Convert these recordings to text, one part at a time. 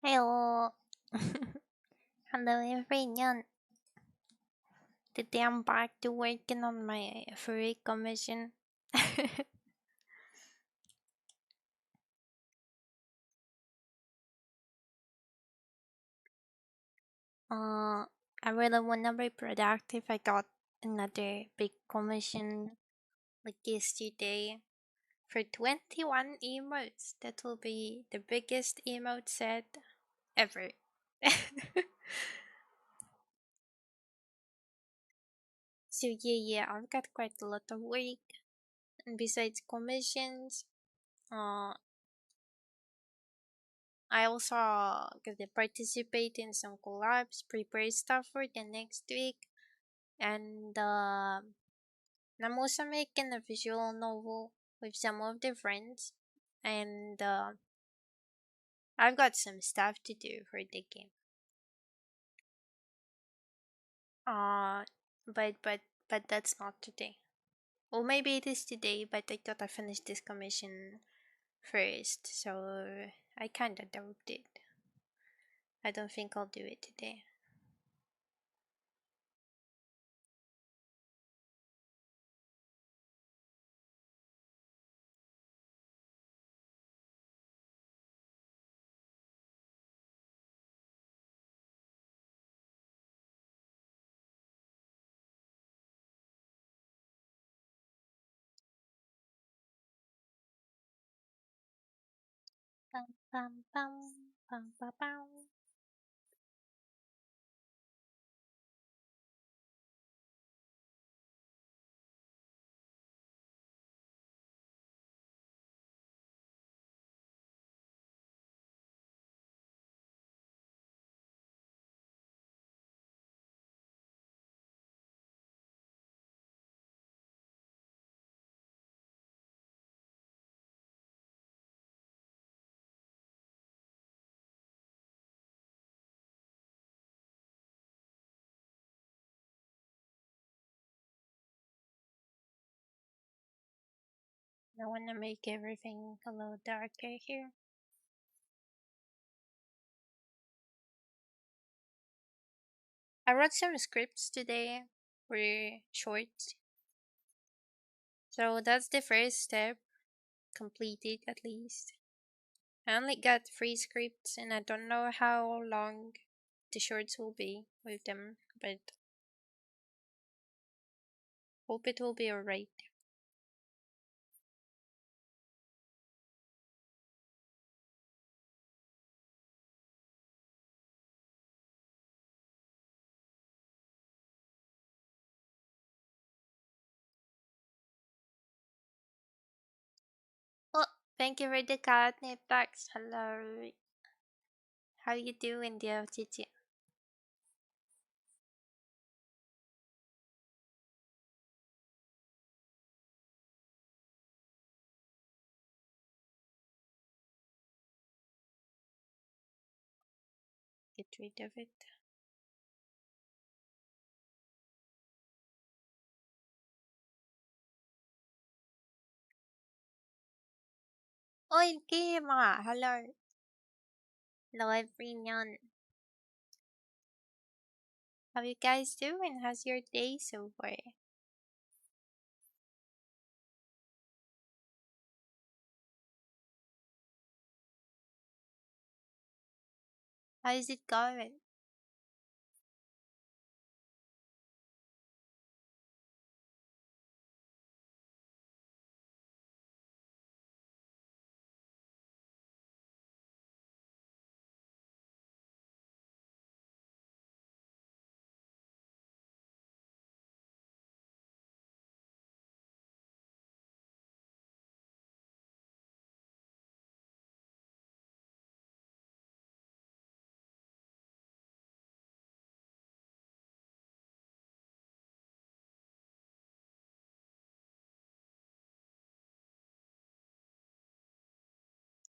Hello. Hello everyone. Today I'm back to working on my furry commission. uh, I really wanna be productive. I got another big commission like yesterday for 21 emotes. That will be the biggest emote set ever. So yeah, I've got quite a lot of work. And besides commissions, uh, I also gonna participate in some collabs, prepare stuff for the next week, and I'm also making a visual novel with some of the friends, and I've got some stuff to do for the game. Uh, but that's not today. Or maybe it is today, but I thought I finished this commission first, so I kinda doubt it. I don't think I'll do it today. Bum, bum, bum, bum, bum, bum. I want to make everything a little darker here. I wrote some scripts today for shorts. So that's the first step, completed at least. I only got three scripts and I don't know how long the shorts will be with them, but hope it will be alright. Oh, thank you for the catnip packs. Hello. How you doing, dear Titi? Get rid of it. Oil Kima! Hello. Hello everyone. How you guys doing? How's your day so far? How is it going?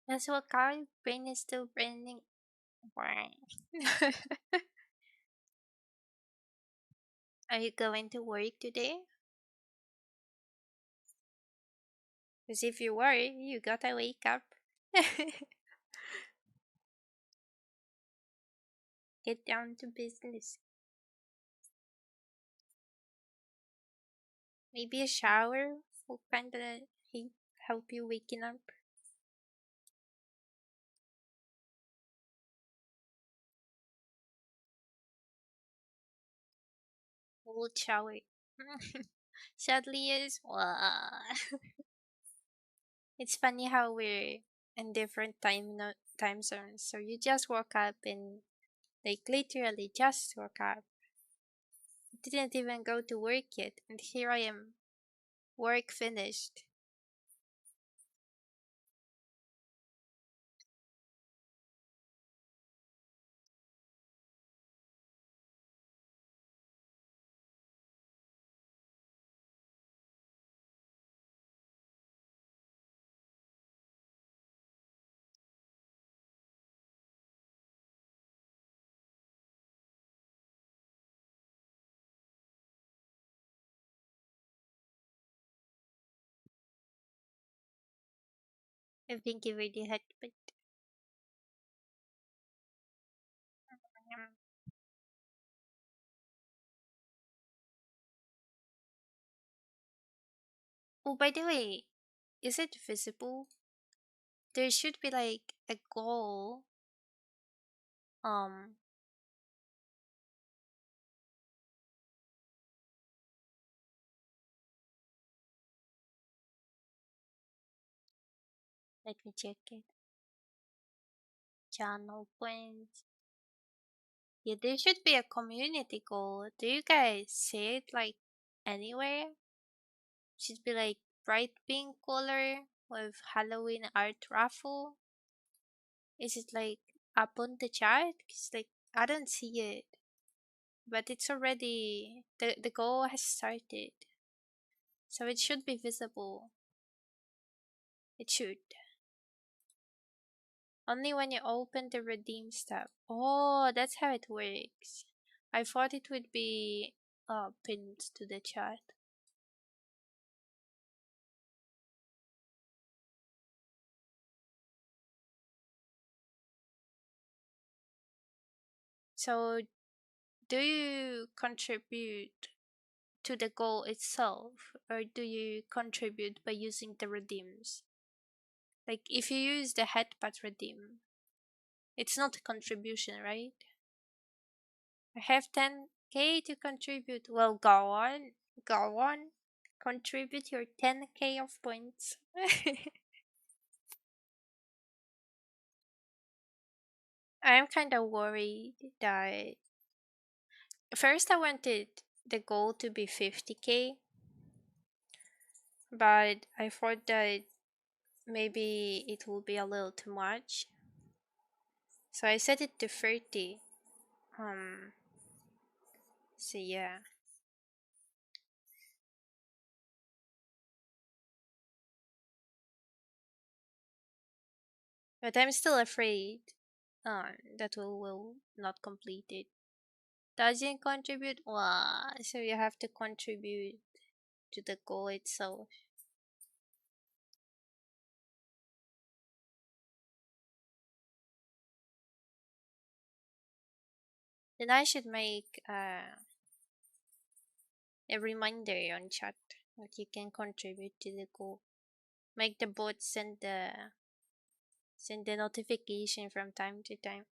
That's what car brain is still branding. Why? Are you going to work today? Because if you were, you gotta wake up. get down to business. Maybe a shower will kind of help you waking up. Cold shower. Sadly, is it's funny how we're in different time zones. So you just woke up and like literally just woke up. Didn't even go to work yet, and here I am, work finished. I think you already had, but oh, by the way, is it visible? There should be like a goal. Um, Let me check it. Channel points. Yeah, there should be a community goal. Do you guys see it like anywhere? Should be like bright pink color with Halloween art raffle. Is it like up on the chart? Cause like I don't see it, but it's already the goal has started, so it should be visible. It should only when you open the redeem tab. Oh, that's how it works. I thought it would be pinned to the chat. So do you contribute to the goal itself, or do you contribute by using the redeems? Like if you use the headbutt redeem, it's not a contribution, right? I have 10K to contribute. Well, go on, contribute your 10K of points. I'm kind of worried that first I wanted the goal to be 50K, but I thought that maybe it will be a little too much. So I set it to 30. Um, so yeah. But I'm still afraid that we will not complete it. Doesn't contribute? Wow. So you have to contribute to the goal itself. Then I should make a reminder on chat that you can contribute to the goal. Make the bot send the notification from time to time.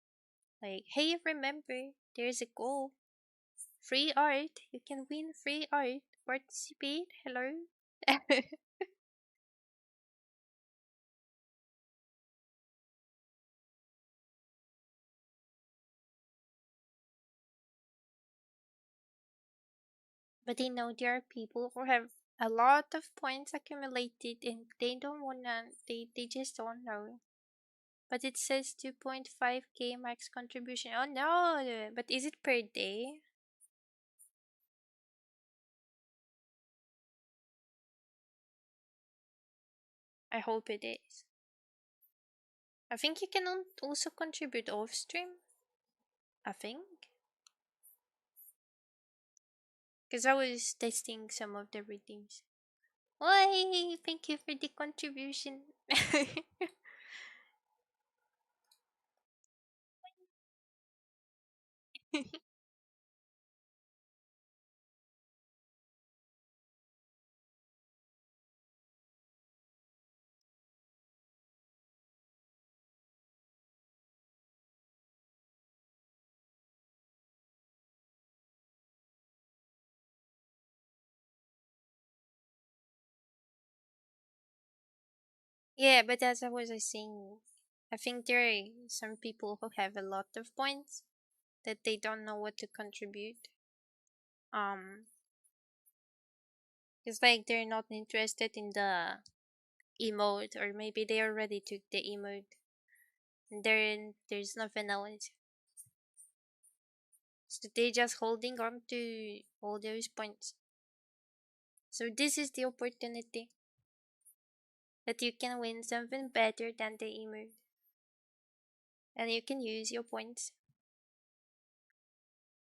Like, hey, remember, there's a goal. Free art. You can win free art. Participate. Hello. But they know there are people who have a lot of points accumulated and they don't wanna, they just don't know. But it says 2.5K max contribution. Oh no! But is it per day? I hope it is. I think you can also contribute off stream. I think. Because I was testing some of the redeems. Why? Thank you for the contribution. Yeah, but as I was saying, I think there are some people who have a lot of points that they don't know what to contribute. Um, it's like they're not interested in the emote, or maybe they already took the emote, and there's nothing else. So they just holding on to all those points. So this is the opportunity that you can win something better than the emote, and you can use your points.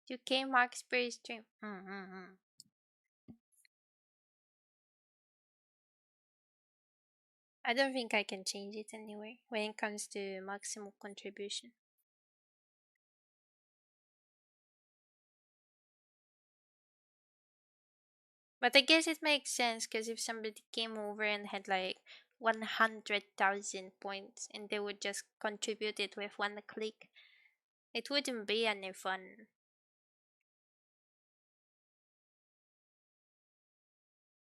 2K max per stream. I don't think I can change it anyway when it comes to maximum contribution. But I guess it makes sense because if somebody came over and had like 100,000 points and they would just contribute it with one click, it wouldn't be any fun.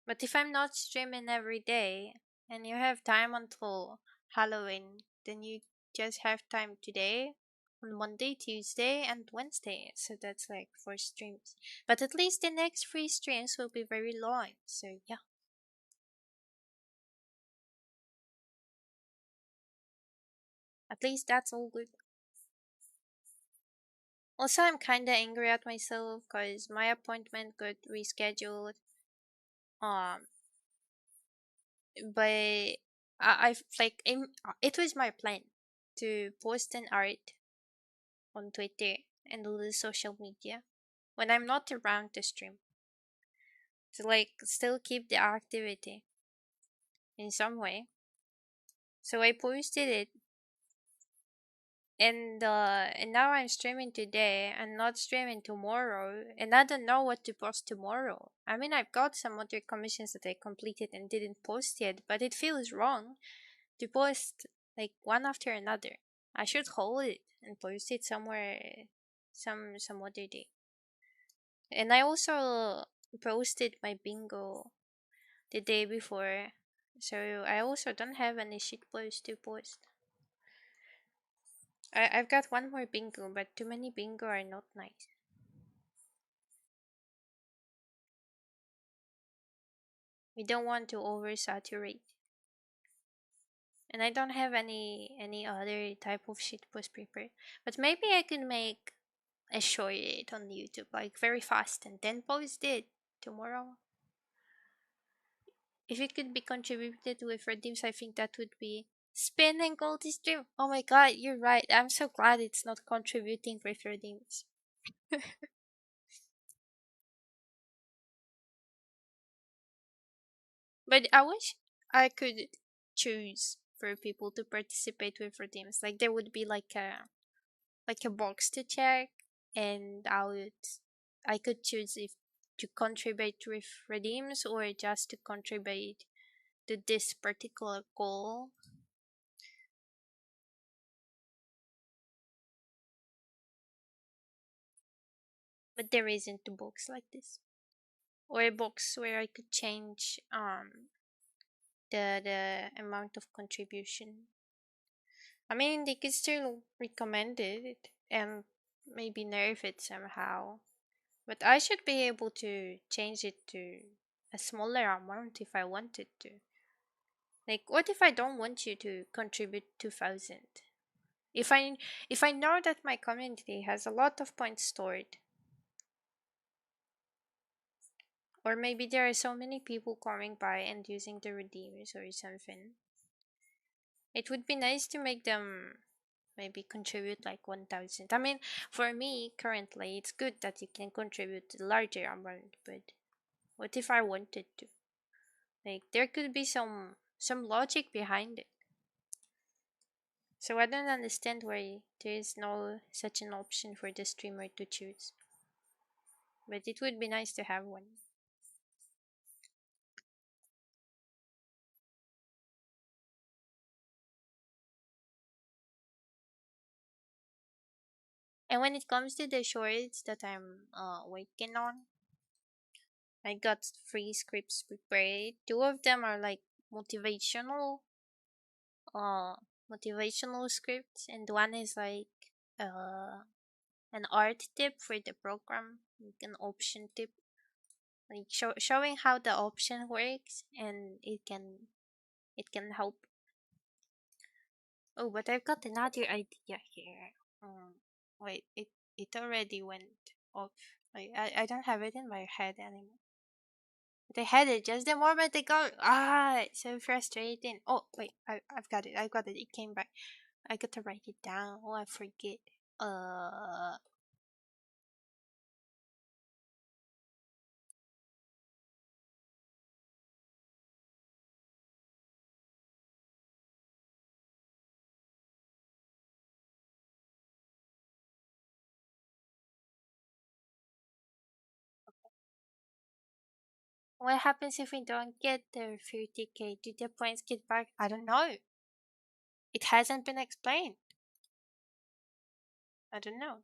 But if I'm not streaming every day and you have time until Halloween, then you just have time today, on Monday, Tuesday, and Wednesday. So that's like 4 streams. But at least the next 3 streams will be very long. So yeah, at least that's all good. Also, I'm kinda angry at myself because my appointment got rescheduled. Um, but it was my plan to post an art on Twitter and all the social media when I'm not around to stream to like still keep the activity in some way. So I posted it, and now I'm streaming today and not streaming tomorrow, and I don't know what to post tomorrow. I mean, I've got some other commissions that I completed and didn't post yet, but it feels wrong to post like one after another. I should hold it and post it somewhere some other day. And I also posted my bingo the day before, so I also don't have any shit post to post. I've got one more bingo, but too many bingo are not nice. We don't want to oversaturate. And I don't have any other type of shit post prepared. But maybe I could make a short on YouTube, like very fast, and then post it tomorrow. If it could be contributed with redeems, I think that would be spin and gold stream. Oh my god, you're right. I'm so glad it's not contributing with redeems. But I wish I could choose for people to participate with redeems. Like there would be like a box to check, and I could choose if to contribute with redeems or just to contribute to this particular goal. But there isn't a box like this, or a box where I could change the amount of contribution. I mean, they could still recommend it and maybe nerf it somehow. But I should be able to change it to a smaller amount if I wanted to. Like, what if I don't want you to contribute 2,000? If I if I know that my community has a lot of points stored, or maybe there are so many people coming by and using the redeemers or something, it would be nice to make them maybe contribute like 1,000. I mean, for me currently, it's good that you can contribute a larger amount, but what if I wanted to? Like, there could be some logic behind it. So I don't understand why there is no such an option for the streamer to choose. But it would be nice to have one. And when it comes to the shorts that I'm working on, I got three scripts prepared. Two of them are like motivational, uh, motivational scripts, and one is like uh an art tip for the program, like an option tip, like showing how the option works, and it can help. Oh, but I've got another idea here. Wait, it already went off. I don't have it in my head anymore. But I had it just the moment ago. Ah, it's so frustrating. Oh, wait, I've got it. I've got it. It came back. I got to write it down. Oh, I forget. Uh, what happens if we don't get the 30K? Do the points get back? I don't know. It hasn't been explained. I don't know.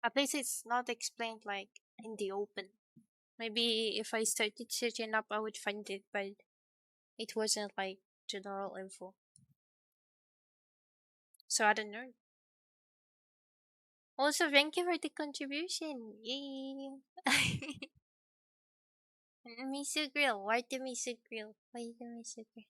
At least it's not explained like in the open. Maybe if I started searching up, I would find it, but it wasn't like general info. So I don't know. Also, thank you for the contribution. Yay! Miso Grill. Why the Miso Grill? Why the Miso Grill?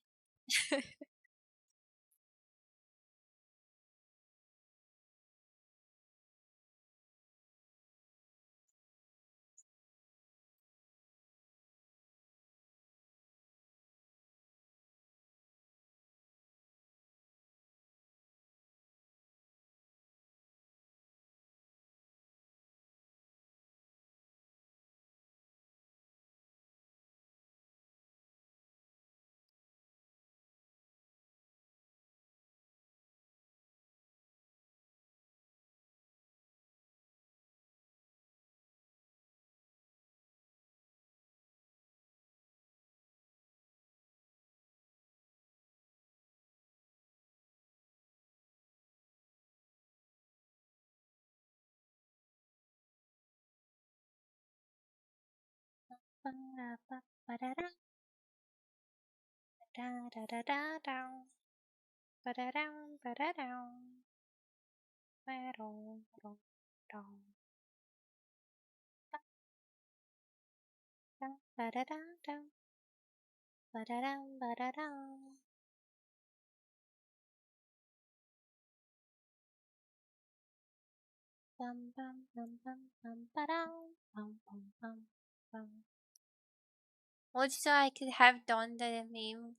Also, I could have done the meme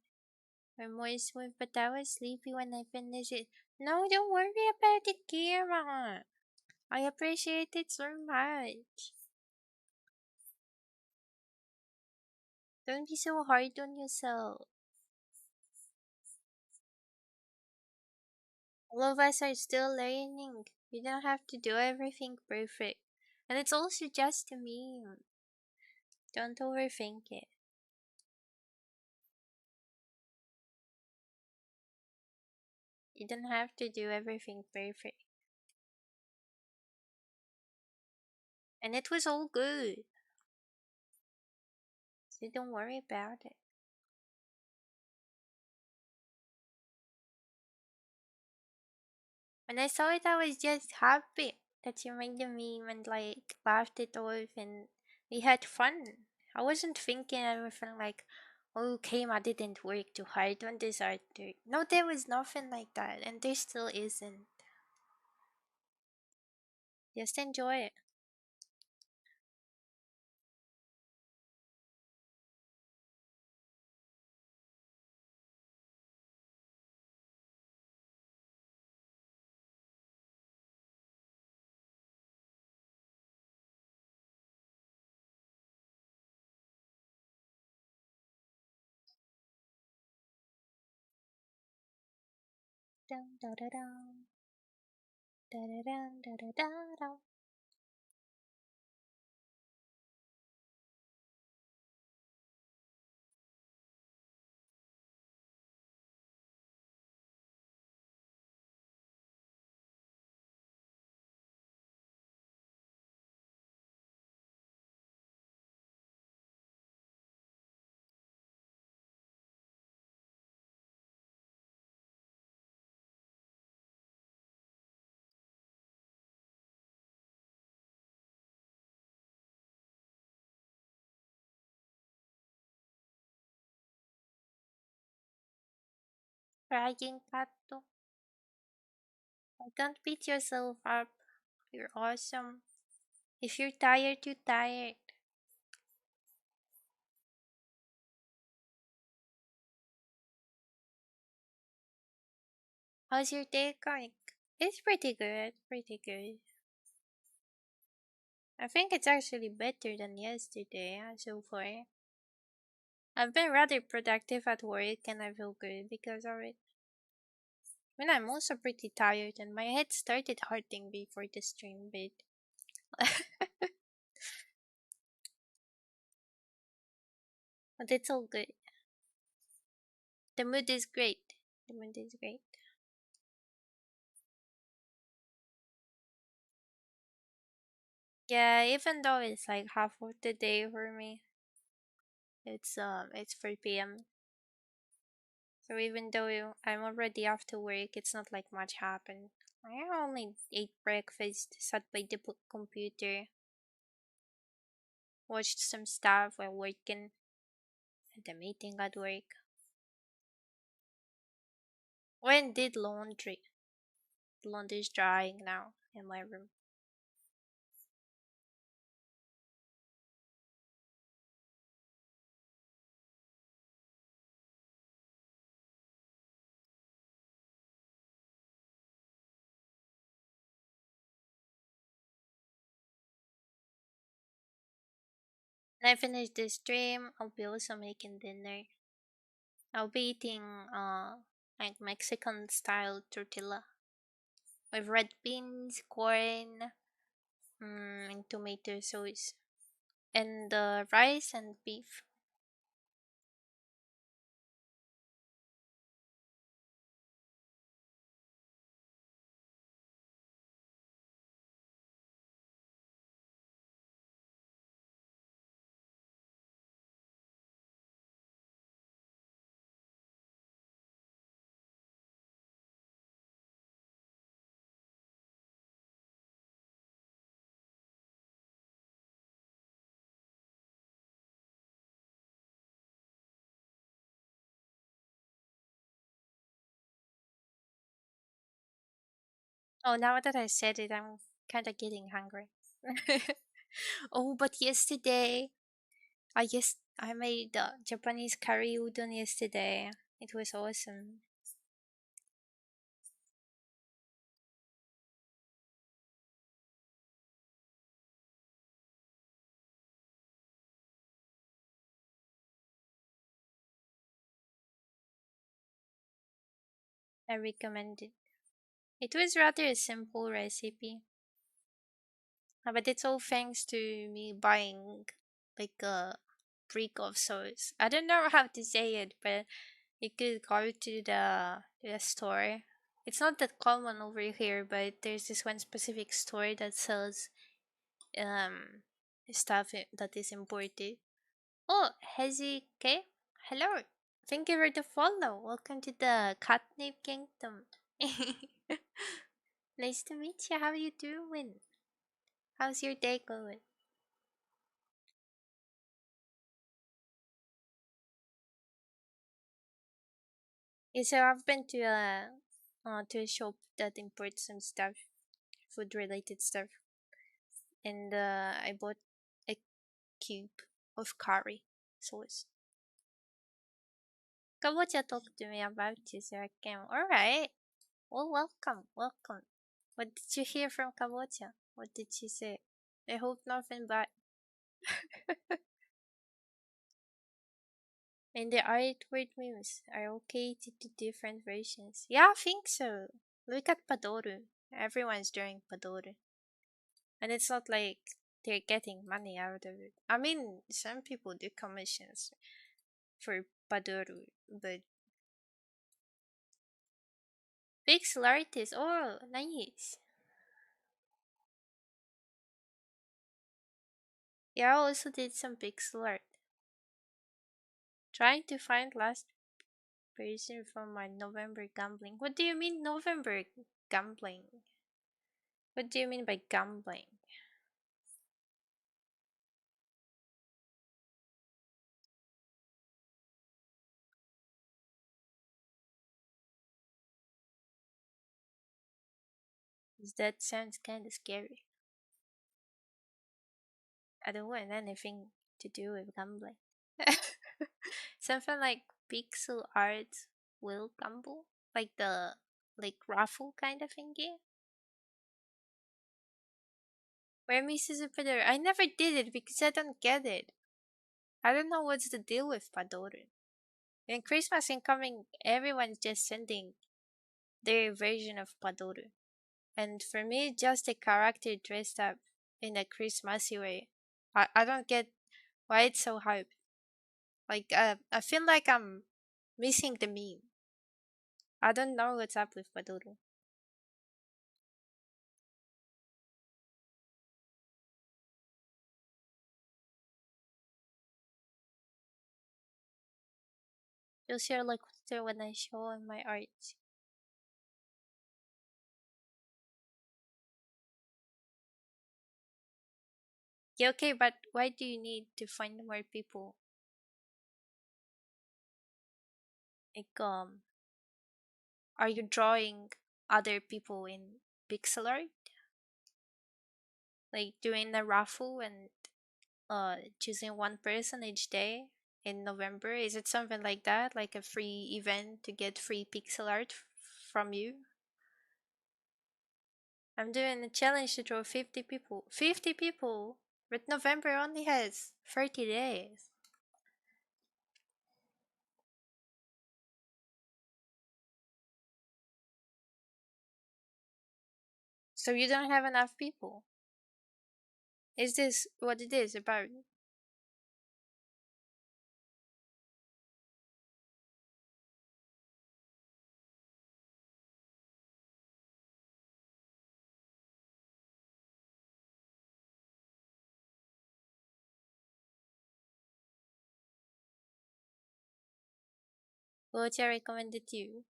or more smooth, but I was sleepy when I finished it. No, don't worry about it, Kira. I appreciate it so much. Don't be so hard on yourself. All of us are still learning. You don't have to do everything perfect. And it's also just a meme. Don't overthink it. You don't have to do everything perfect. And it was all good. So don't worry about it. When I saw it, I was just happy that you made the meme and like laughed it off and we had fun. I wasn't thinking everything like, oh, Kama didn't work too hard on this art. No, there was nothing like that, and there still isn't. Just enjoy it. Dun, da, da, dun. Da, da, dun, da, da, da, dun. Crying cat. Don't beat yourself up. You're awesome. If you're tired, you're tired. How's your day going? It's pretty good. Pretty good. I think it's actually better than yesterday so far. I've been rather productive at work and I feel good because of it. I mean, I'm also pretty tired and my head started hurting before the stream, but it's all good. The mood is great. The mood is great. Yeah, even though it's like half of the day for me, it's 4 p.m. So even though I'm already after work, it's not like much happened. I only ate breakfast, sat by the computer, watched some stuff while working at the meeting at work. When did laundry? The laundry is drying now in my room. When I finish this stream, I'll be also making dinner. I'll be eating like Mexican style tortilla with red beans, corn, and tomato sauce, and rice and beef. Oh, now that I said it, I'm kind of getting hungry. Oh, but yesterday, I made Japanese curry udon yesterday. It was awesome. I recommend it. It was rather a simple recipe, but it's all thanks to me buying like a brick of sauce. I don't know how to say it, but you could go to the store. It's not that common over here, but there's this one specific store that sells um stuff that is imported. Oh, Hezuke, hello. Thank you for the follow. Welcome to the Catnip Kingdom. Nice to meet you. How you doing? How's your day going? Yeah, so I've been to a shop that imports some stuff, food related stuff, and I bought a cube of curry sauce. Kabocha talked to me about you, so I came. All right. Well, welcome, welcome. What did you hear from Kabocha? What did she say? I hope nothing bad. And the art word memes are okay to do different versions. Yeah, I think so. Look at Padoru. Everyone's doing Padoru. And it's not like they're getting money out of it. I mean, some people do commissions for Padoru, but pixel artists, oh, nice. Yeah, I also did some pixel art. Trying to find last person from my November gambling. What do you mean November gambling? What do you mean by gambling? That sounds kind of scary. I don't want anything to do with gambling. Something like pixel art will gamble, like the like raffle kind of thingy. Where Mrs. Padoro? I never did it because I don't get it. I don't know what's the deal with Padoro. And Christmas incoming, everyone's just sending their version of Padoro. And for me, just a character dressed up in a Christmassy way. I don't get why it's so hype. Like, I feel like I'm missing the meme. I don't know what's up with Padoro. You'll share like later when I show in my art. Yeah, okay, but why do you need to find more people? Like, are you drawing other people in pixel art? Like doing a raffle and choosing one person each day in November? Is it something like that? Like a free event to get free pixel art from you? I'm doing a challenge to draw 50 people. 50 people! But November only has 30 days. So you don't have enough people. Is this what it is about? What I recommended you?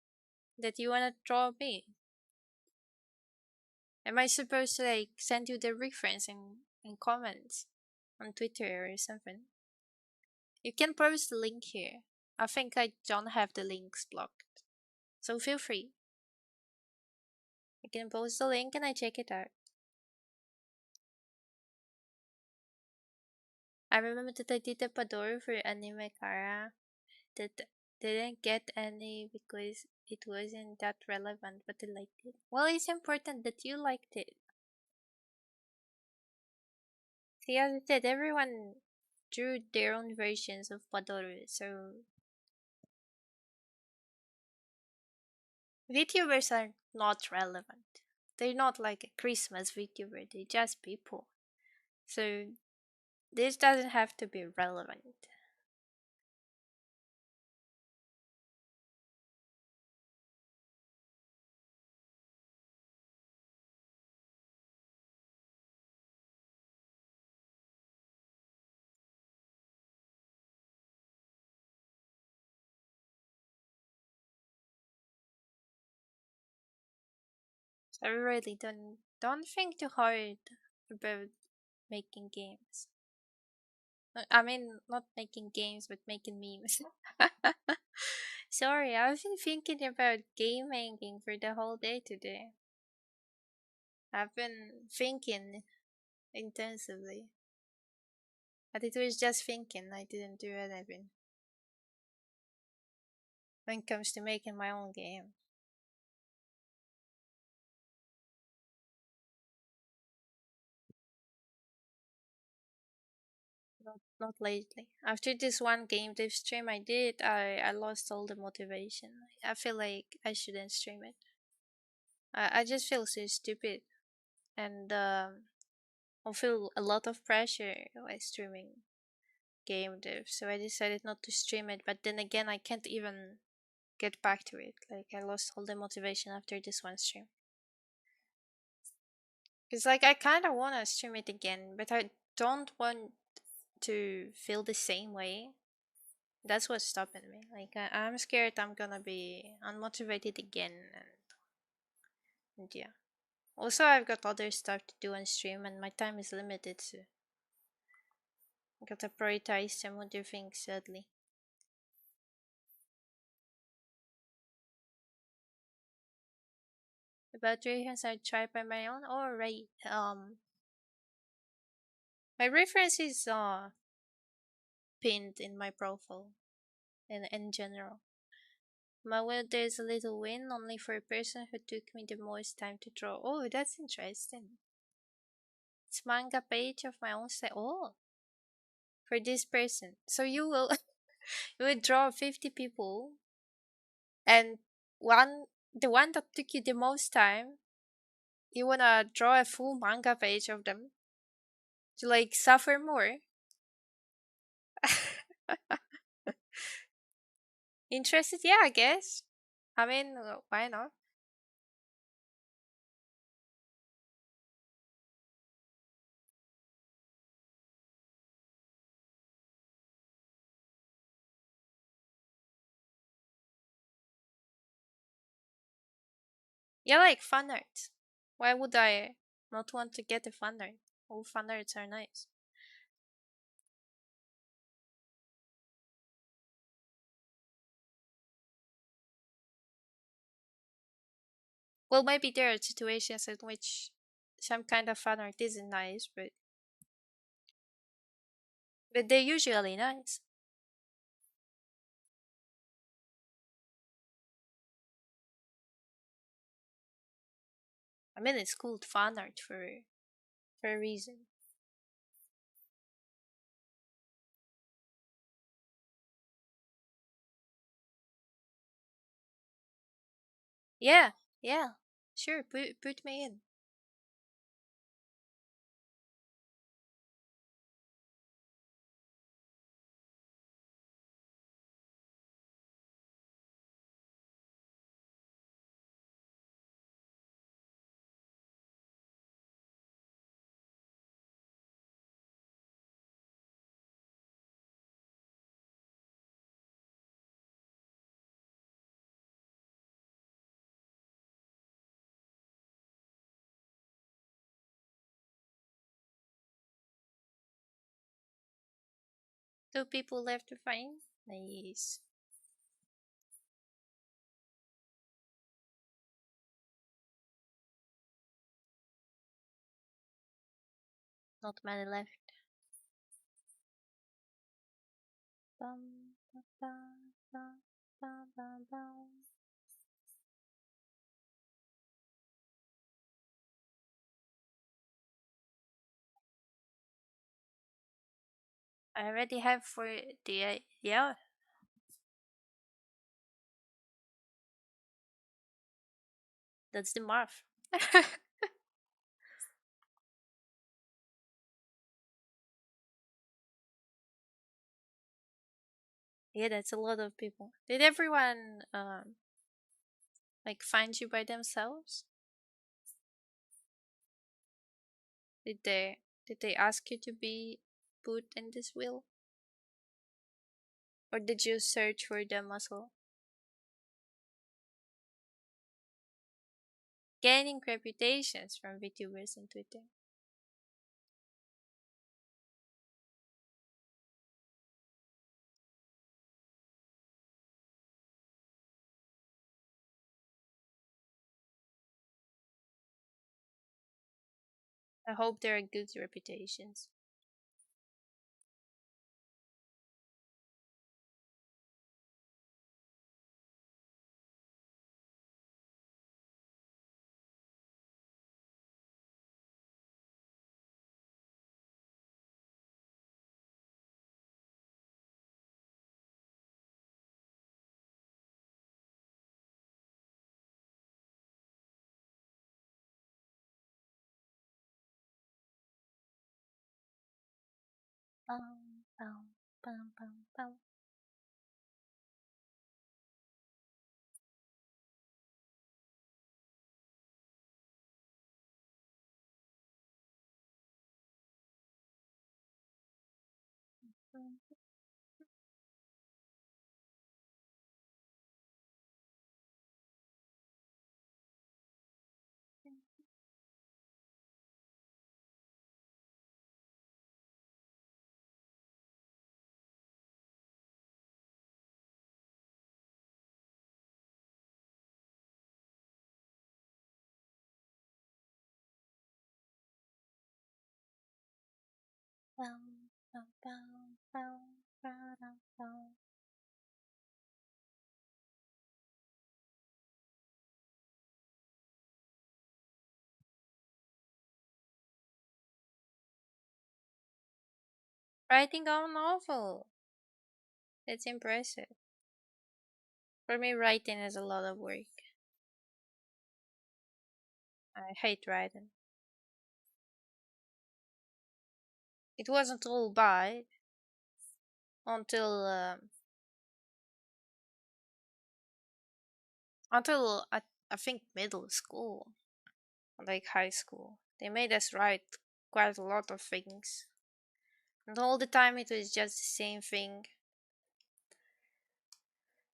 That you wanna draw me? Am I supposed to like send you the reference in comments on Twitter or something? You can post the link here. I think I don't have the links blocked. So feel free. You can post the link and I check it out. I remember that I did a Padoro for Anime Kara that didn't get any because it wasn't that relevant, but I liked it. Well, it's important that you liked it. See, as I said, everyone drew their own versions of Padoro, so VTubers are not relevant. They're not like a Christmas VTuber, they're just people. So this doesn't have to be relevant. So I really don't think too hard about making games. I mean, not making games, but making memes. Sorry, I've been thinking about game making for the whole day today. I've been thinking intensively. But it was just thinking, I didn't do anything when it comes to making my own game. Not lately. After this one game dev stream I did, I lost all the motivation. I feel like I shouldn't stream it. I just feel so stupid, and I feel a lot of pressure while streaming game dev. So I decided not to stream it. But then again, I can't even get back to it. Like I lost all the motivation after this one stream. Cause like I kind of want to stream it again, but I don't want to feel the same way. That's what's stopping me. Like I'm scared I'm gonna be unmotivated again, and yeah. Also, I've got other stuff to do on stream, and my time is limited, so I gotta prioritize some other things. Sadly, about reference I tried by my own. All right. My reference is pinned in my profile, in general. My well, there's a little win only for a person who took me the most time to draw. Oh, that's interesting. It's manga page of my own style. Oh, for this person. So you will you will draw 50 people, and one the one that took you the most time, you wanna draw a full manga page of them to like suffer more. Interested? Yeah, I guess. I mean, why not? Yeah, like fan art. Why would I not want to get a fan art? All fan arts are nice. Well, maybe there are situations in which some kind of fan art isn't nice, but they're usually nice. I mean, it's called fan art for a reason. Yeah, yeah, sure. Put me in. Two people left to find. Nice. Not many left. Bum, ba, ba, ba, ba, ba, ba. I already have for the yeah. That's the math. Yeah, that's a lot of people. Did everyone like find you by themselves? Did they ask you to be put in this wheel, or did you search for them as well? Gaining reputations from VTubers and Twitter. I hope there are good reputations. Bum, bum, bum, bum. Bum, bum, bum, bum, ba-dum, bum. Writing a novel. It's impressive. For me, writing is a lot of work. I hate writing. It wasn't all bad until I think middle school, like high school. They made us write quite a lot of things, and all the time it was just the same thing.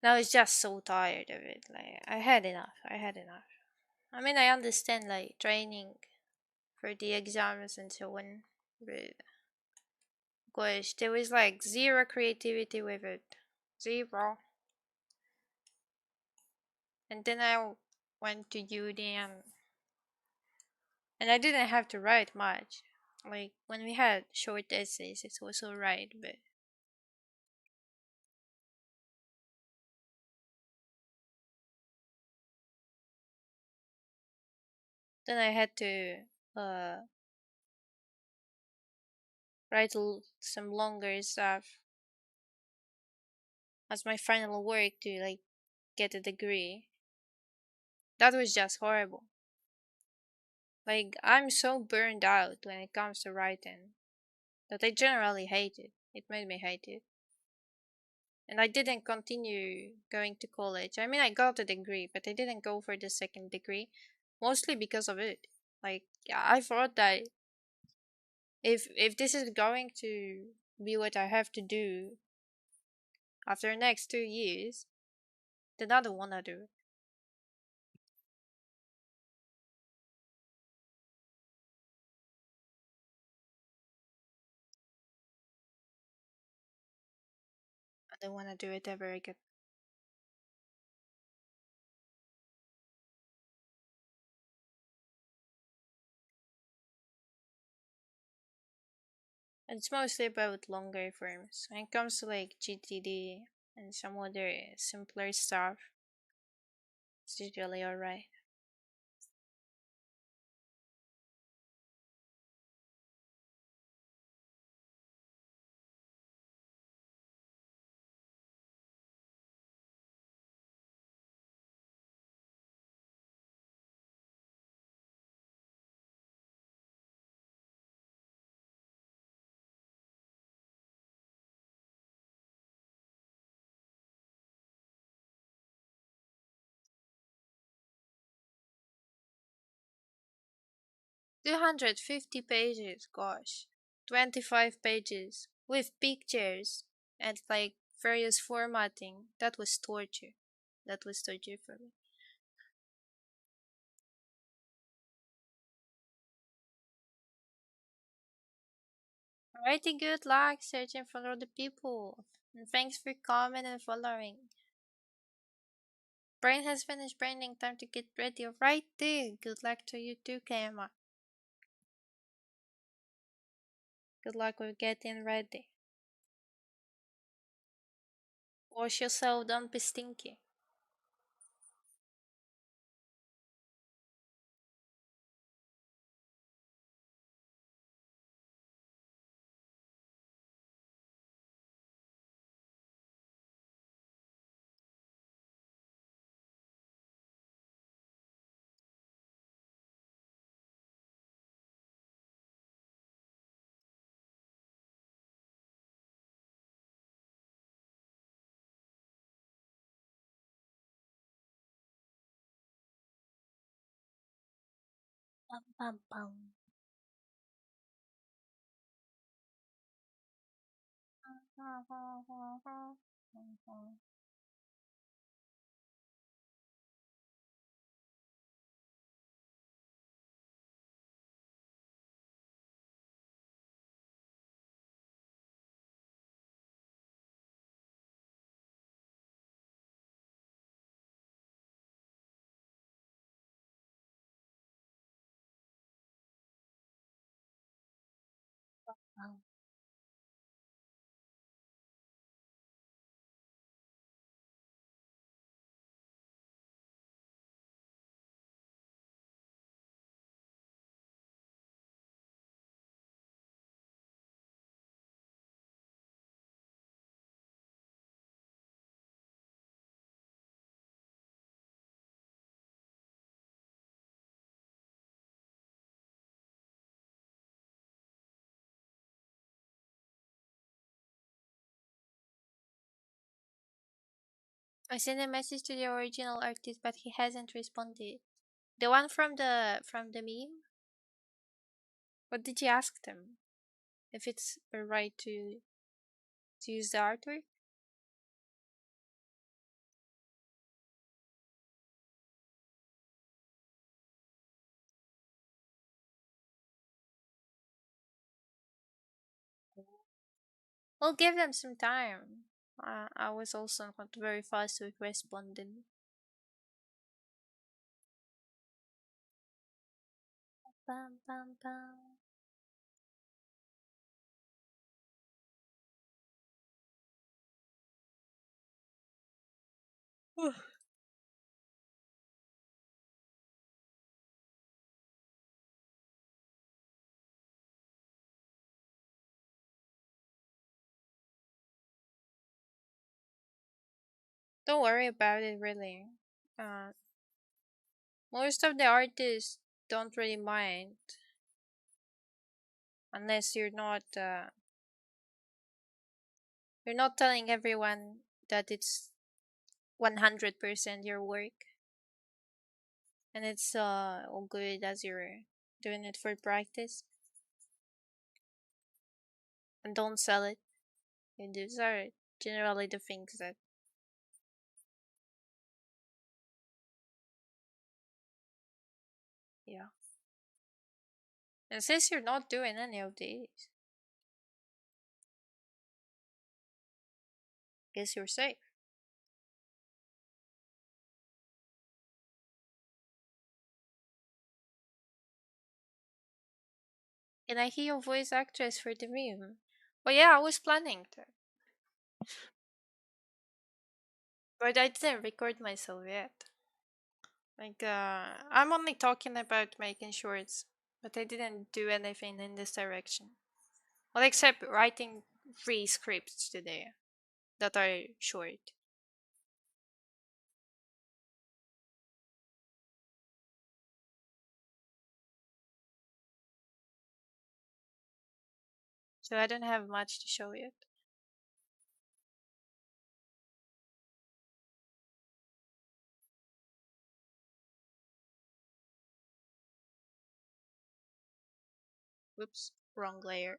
And I was just so tired of it. Like I had enough. I had enough. I mean, I understand like training for the exams and so on, but gosh, there was like zero creativity with it, zero. And then I went to uni and I didn't have to write much. Like when we had short essays, it was alright, but then I had to uh write some longer stuff as my final work to like get a degree. That was just horrible. Like I'm so burned out when it comes to writing that I generally hate it. It made me hate it. And I didn't continue going to college. I mean, I got a degree, but I didn't go for the second degree, mostly because of it. Like, I thought that if this is going to be what I have to do after the next 2 years, then I don't want to do it. I don't want to do it ever again. And it's mostly about longer forms. When it comes to like GTD and some other simpler stuff, it's usually alright. 250 pages, gosh. 25 pages with pictures and like various formatting. That was torture. That was torture for me. Alrighty, good luck searching for other people. And thanks for coming and following. Brain has finished braining. Time to get ready. Alrighty. Good luck to you too, Kama. Good luck with getting ready. Wash yourself, don't be stinky. Bum, bum, bum. Bum. I sent a message to the original artist, but he hasn't responded. The one from the meme. What did you ask them? If it's a right to use the artwork? We'll give them some time. I was also not very fast with responding. Bum, bum, bum. Don't worry about it, really. Uh, Most of the artists don't really mind unless you're not telling everyone that it's 100% your work, and it's all good as you're doing it for practice, and don't sell it. And these are generally the things that, yeah. And since you're not doing any of these, guess you're safe. Can I hear your voice actress for the meme? Well, yeah, I was planning to, but I didn't record myself yet. Like, I'm only talking about making shorts, but I didn't do anything in this direction. Well, except writing 3 scripts today that are short. So I don't have much to show yet. Whoops, wrong layer.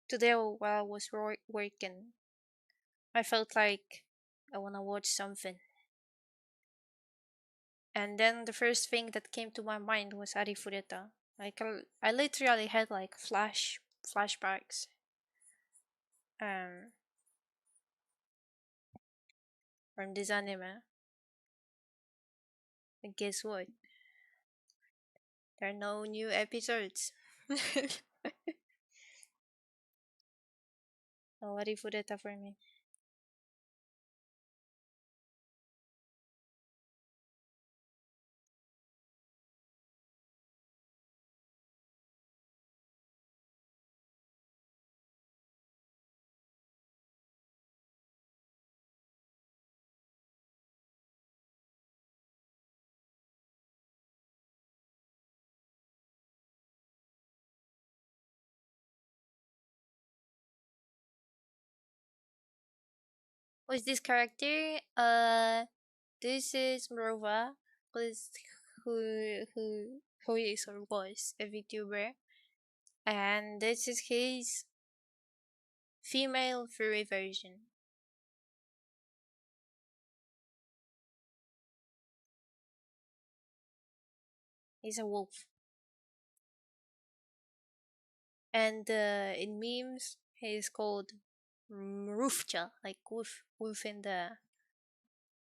Today, while I was working, I felt like I want to watch something. And then the first thing that came to my mind was Arifureta. Like, I literally had like flashbacks um, from this anime. And guess what? There are no new episodes. No Arifureta for me. Who's this character? This is Morova, who's who is or was a VTuber, and this is his female furry version. He's a wolf, and in memes he's called Roofcha, like wolf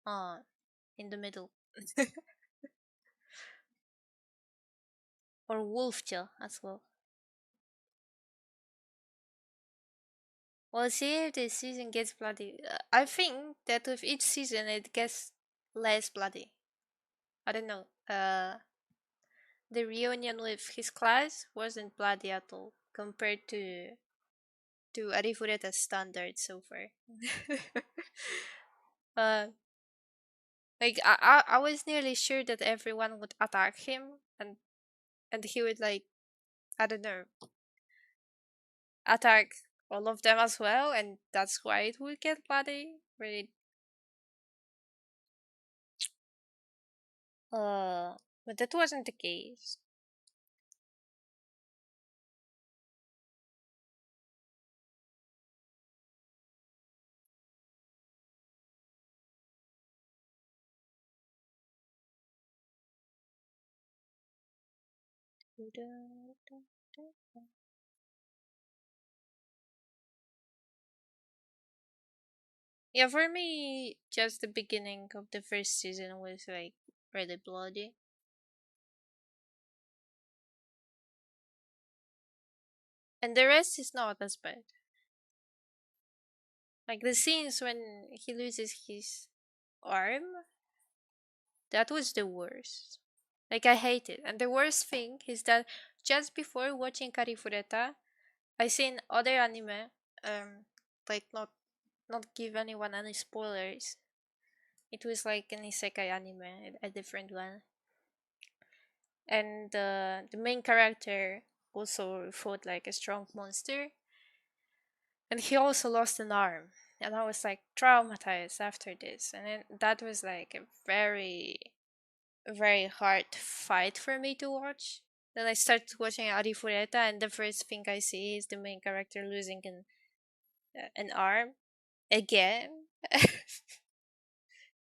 uh in the middle, or Wolfcha as well. We'll see if this season gets bloody. I think that with each season it gets less bloody. I don't know. The reunion with his class wasn't bloody at all compared to Arifureta's standards so far. uh, like I was nearly sure that everyone would attack him, and he would, like, I don't know, attack all of them as well, and that's why it would get bloody. Really, uh, but that wasn't the case. Yeah, for me, just the beginning of the first season was like really bloody, and the rest is not as bad. Like the scenes when he loses his arm, that was the worst. Like I hate it, and the worst thing is that just before watching Karifureta, I seen other anime, um, like not give anyone any spoilers. It was like an isekai anime, a different one, and the main character also fought like a strong monster, and he also lost an arm, and I was like traumatized after this, and then that was like a very hard fight for me to watch. Then I started watching Arifureta, and the first thing I see is the main character losing an arm again.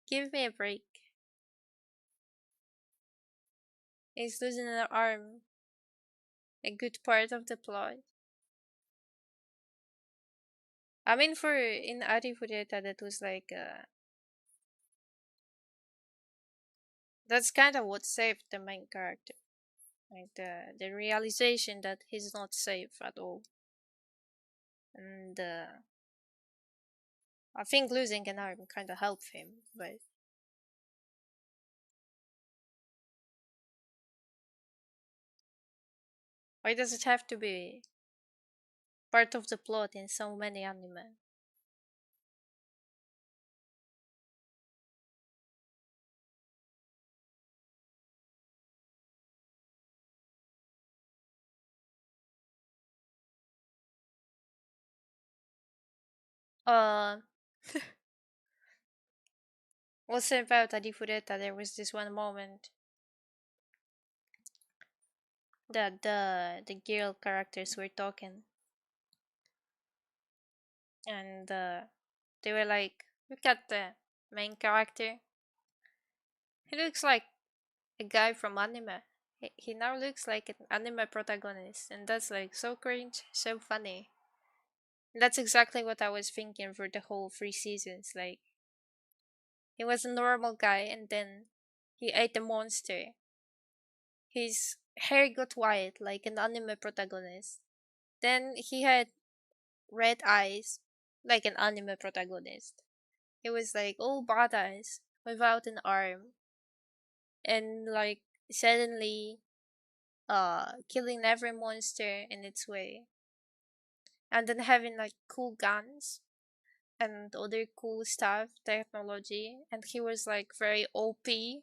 Give me a break. He's losing an arm, a good part of the plot. I mean, for in Arifureta, that was like that's kind of what saved the main character, like the realization that he's not safe at all, and I think losing an arm kind of helped him. But why does it have to be part of the plot in so many anime? Uh, also about Arifureta, there was this one moment that the girl characters were talking, and they were like, "Look at the main character. He looks like a guy from anime. He now looks like an anime protagonist, and that's like so cringe, so funny." And that's exactly what I was thinking for the whole 3 seasons. Like, he was a normal guy, and then he ate a monster. His hair got white like an anime protagonist. Then he had red eyes like an anime protagonist. He was like all badass without an arm, and like suddenly killing every monster in its way, and then having like cool guns and other cool stuff, technology, and he was like very OP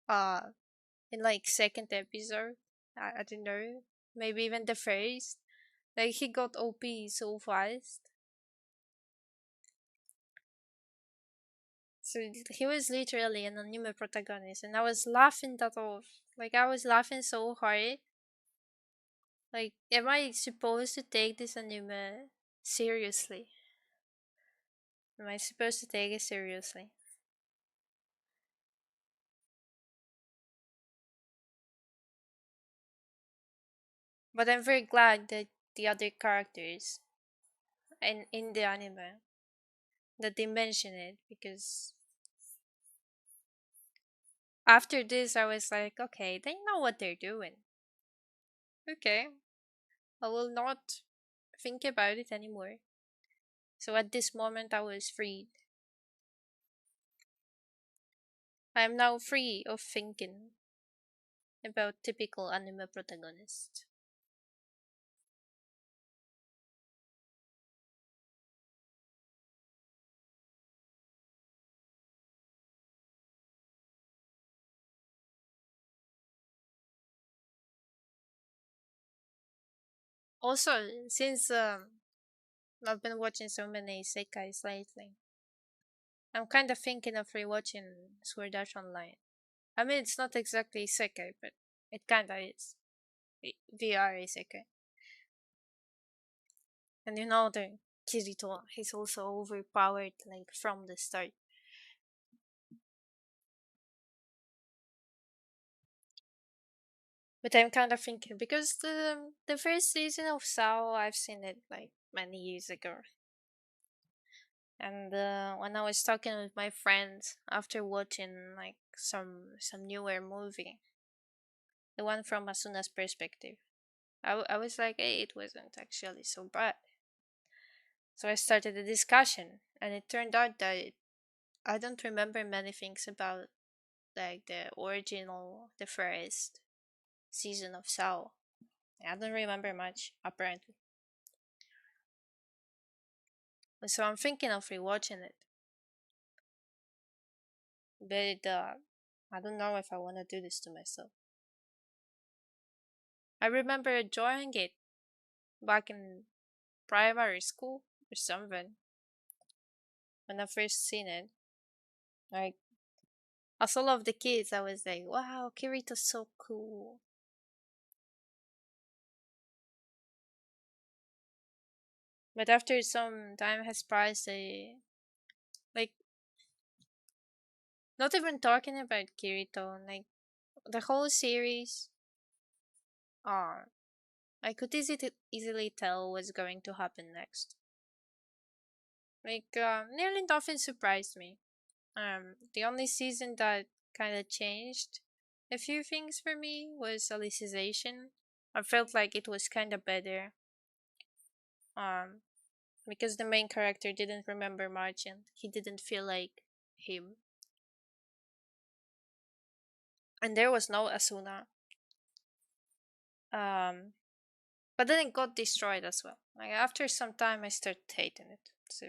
uh in like second episode. I don't know, maybe even the first. Like he got OP so fast. So he was literally an anime protagonist, and I was laughing that off. Like I was laughing so hard. Like, am I supposed to take this anime seriously? Am I supposed to take it seriously? But I'm very glad that the other characters in the anime that they mention it, because after this I was like, okay, they know what they're doing. Okay, I will not think about it anymore. So at this moment I was freed. I am now free of thinking about typical anime protagonists. Also, since I've been watching so many isekais lately, I'm kind of thinking of rewatching Sword Art Online. I mean, it's not exactly isekai, but it kind of is. VR isekai. And you know, the Kirito, he's also overpowered, like, from the start. But I'm kind of thinking, because the first season of Sao, I've seen it, like, many years ago. And when I was talking with my friends after watching, like, some newer movie, the one from Asuna's perspective, I was like, hey, it wasn't actually so bad. So I started a discussion, and it turned out that I don't remember many things about, like, the original, the first season of Sao. I don't remember much, apparently. So I'm thinking of rewatching it, but I don't know if I want to do this to myself. I remember enjoying it back in primary school or something when I first seen it. Like, as all of the kids, I was like, "Wow, Kirito's so cool." But after some time has passed, I, like, not even talking about Kirito, like, the whole series. Uh, I could easily tell what's going to happen next. Like, nearly nothing surprised me. The only season that kind of changed a few things for me was Alicization. I felt like it was kind of better. Um, because the main character didn't remember much and he didn't feel like him. And there was no Asuna. Um, but then it got destroyed as well. Like, after some time, I started hating it. So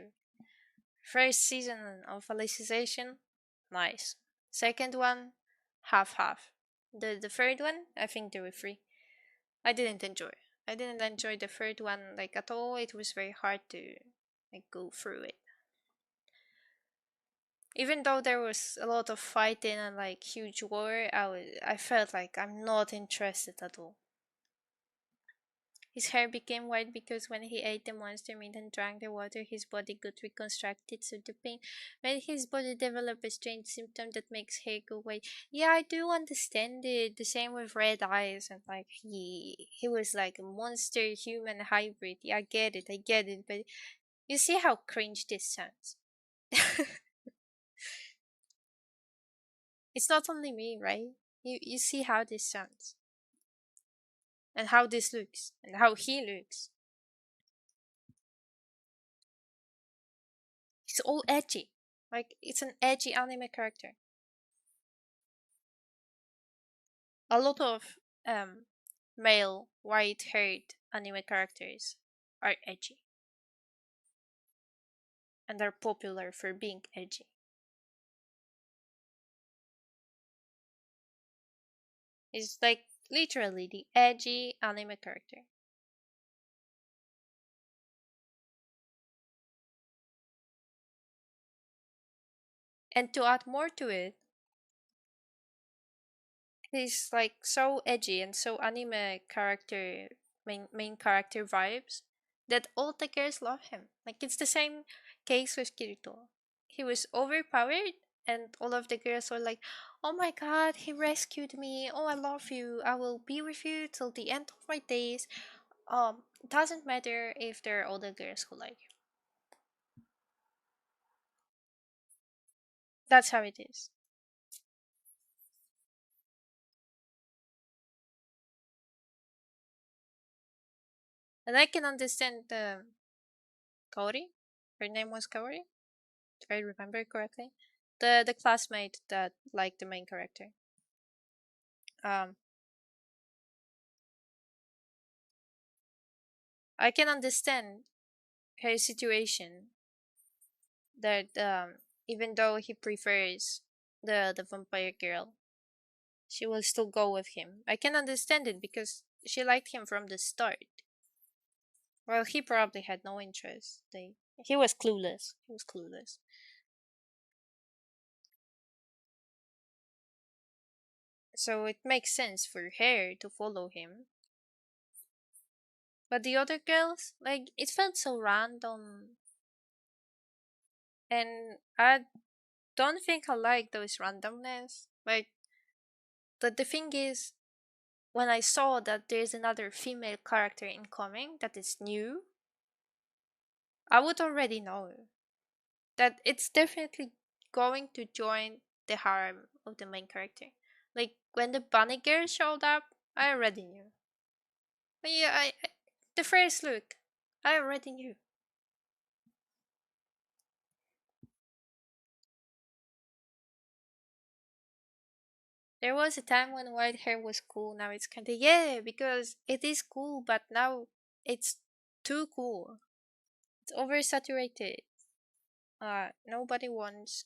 first season of Alicization, nice. Second one, half half. The third one, I think they were free. I didn't enjoy. I didn't enjoy the third one, like, at all. It was very hard to, like, go through it. Even though there was a lot of fighting and, like, huge war, I felt like I'm not interested at all. His hair became white because when he ate the monster meat and drank the water, his body got reconstructed, so the pain made his body develop a strange symptom that makes hair go white. Yeah, I do understand it. The same with red eyes, and, like, he was like a monster human hybrid. Yeah, I get it, but you see how cringe this sounds. It's not only me, right? You see how this sounds, and how this looks, and how he looks. It's all edgy. Like, it's an edgy anime character. A lot of male white-haired anime characters are edgy and are popular for being edgy. It's like literally the edgy anime character. And to add more to it, he's like so edgy and so anime character, main character vibes, that all the girls love him. Like it's the same case with Kirito. He was overpowered, and all of the girls were like, "Oh my god, he rescued me! Oh, I love you! I will be with you till the end of my days." It doesn't matter if they're all the girls who like him. That's how it is, and I can understand Kaori. Her name was Kaori, if I remember correctly. The classmate that liked the main character. Um, I can understand her situation that even though he prefers the vampire girl, she will still go with him. I can understand it because she liked him from the start. Well, he probably had no interest. He was clueless. He was clueless. So it makes sense for her to follow him. But the other girls, like, it felt so random. And I don't think I like those randomness. Like, the thing is, when I saw that there's another female character incoming that is new, I would already know that it's definitely going to join the harem of the main character. Like when the bunny girl showed up, I already knew. But yeah, the first look, I already knew. There was a time when white hair was cool. Now it's kind of yeah, because it is cool, but now it's too cool. It's oversaturated. Nobody wants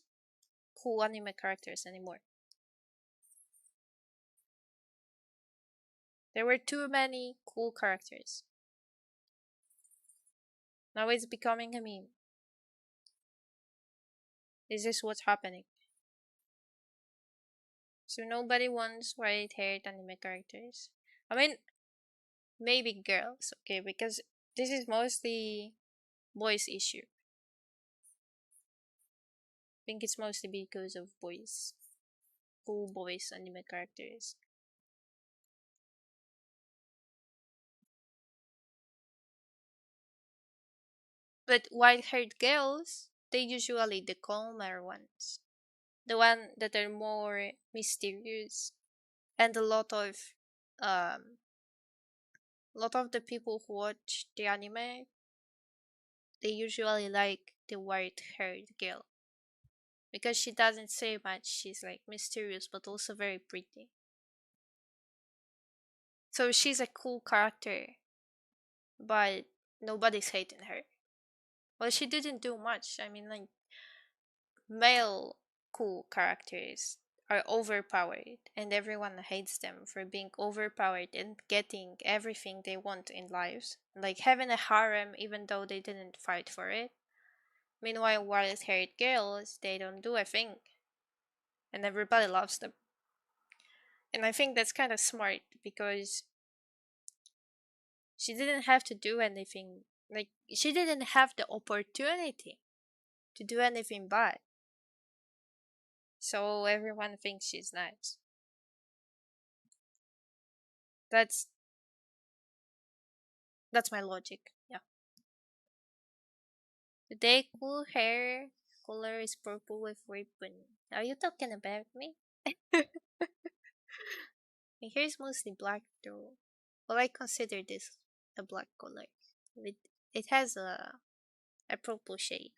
cool anime characters anymore. There were too many cool characters. Now it's becoming a meme. Is this what's happening? So nobody wants white-haired anime characters. I mean, maybe girls, okay, because this is mostly boys' issue. I think it's mostly because of boys, cool boys anime characters. But white-haired girls, they usually the calmer ones, the one that are more mysterious, and um, a lot of the people who watch the anime, they usually like the white-haired girl because she doesn't say much. She's like mysterious but also very pretty. So she's a cool character, but nobody's hating her. Well, she didn't do much. I mean, like male cool characters are overpowered and everyone hates them for being overpowered and getting everything they want in lives. Like having a harem even though they didn't fight for it. Meanwhile, white haired girls, they don't do a thing and everybody loves them. And I think that's kind of smart because she didn't have to do anything. Like, she didn't have the opportunity to do anything bad. So everyone thinks she's nice. That's that's my logic. Yeah. Today, cool hair color is purple with ribbon. Are you talking about me? My hair is mostly black though. Well, I consider this a black color. It, it has a purple shade.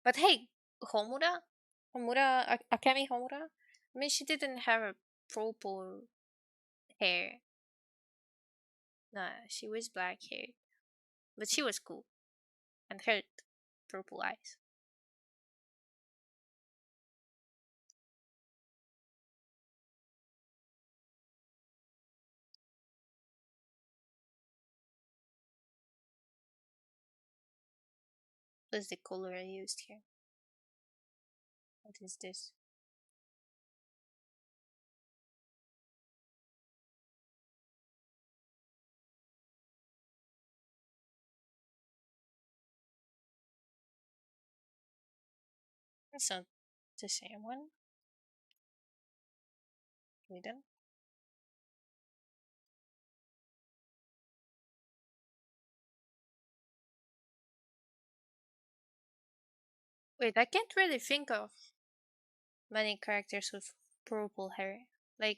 But hey, Homura? Akemi Homura? I mean, she didn't have a purple hair. Nah, she was black hair. But she was cool and had purple eyes. What's the color I used here? What is this? It's not the same one. Wait, then. Wait, I can't really think of many characters with purple hair. Like,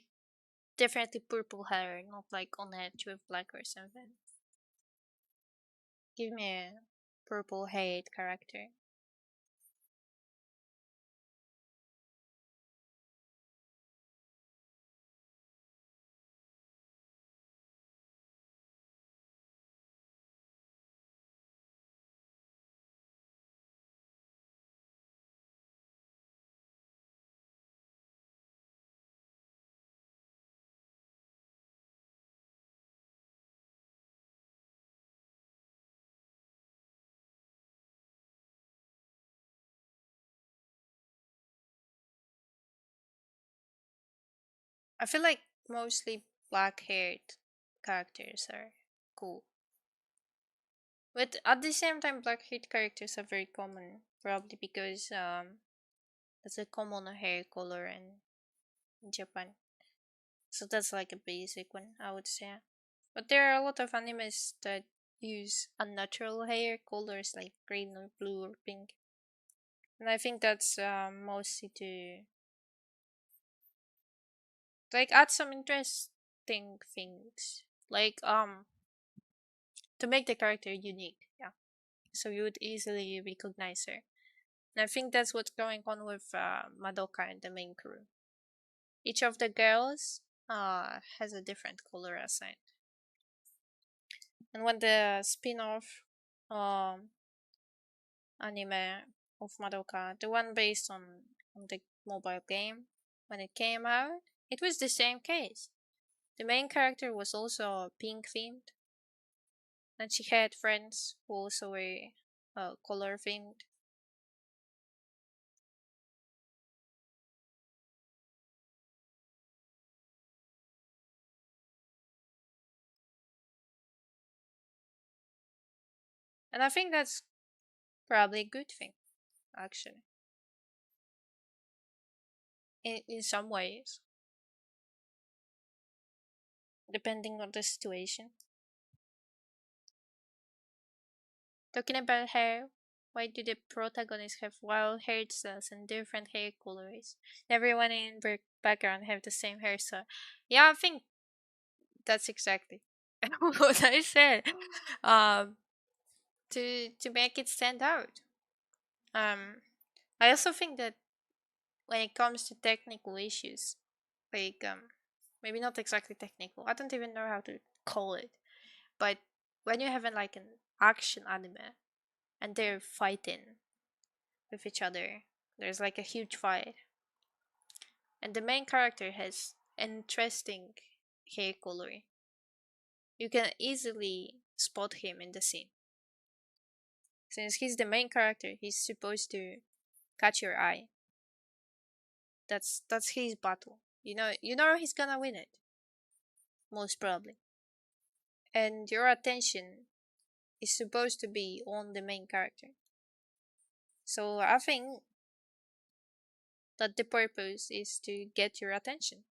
definitely purple hair, not like on edge with black or something. Give me a purple haired character. I feel like mostly black haired characters are cool. But at the same time, black haired characters are very common, probably because it's a common hair color in Japan. So that's like a basic one, I would say. But there are a lot of animes that use unnatural hair colors like green or blue or pink. And I think that's mostly to like add some interesting things. Like to make the character unique. Yeah. So you would easily recognize her. And I think that's what's going on with Madoka and the main crew. Each of the girls has a different color assigned. And when the spin-off um anime of Madoka, the one based on the mobile game, when it came out, it was the same case. The main character was also pink themed, and she had friends who also were color themed. And I think that's probably a good thing, actually, in some ways, depending on the situation. Talking about hair, why do the protagonists have wild hairstyles and different hair colors? Everyone in background have the same hairstyle. Yeah, I think that's exactly what I said. Um, to make it stand out. Um, I also think that when it comes to technical issues, like maybe not exactly technical. I don't even know how to call it, but when you have like an action anime and they're fighting with each other, there's like a huge fight, and the main character has interesting hair color. You can easily spot him in the scene. Since he's the main character, he's supposed to catch your eye. That's his battle. You know he's gonna win it, most probably. And your attention is supposed to be on the main character. So I think that the purpose is to get your attention.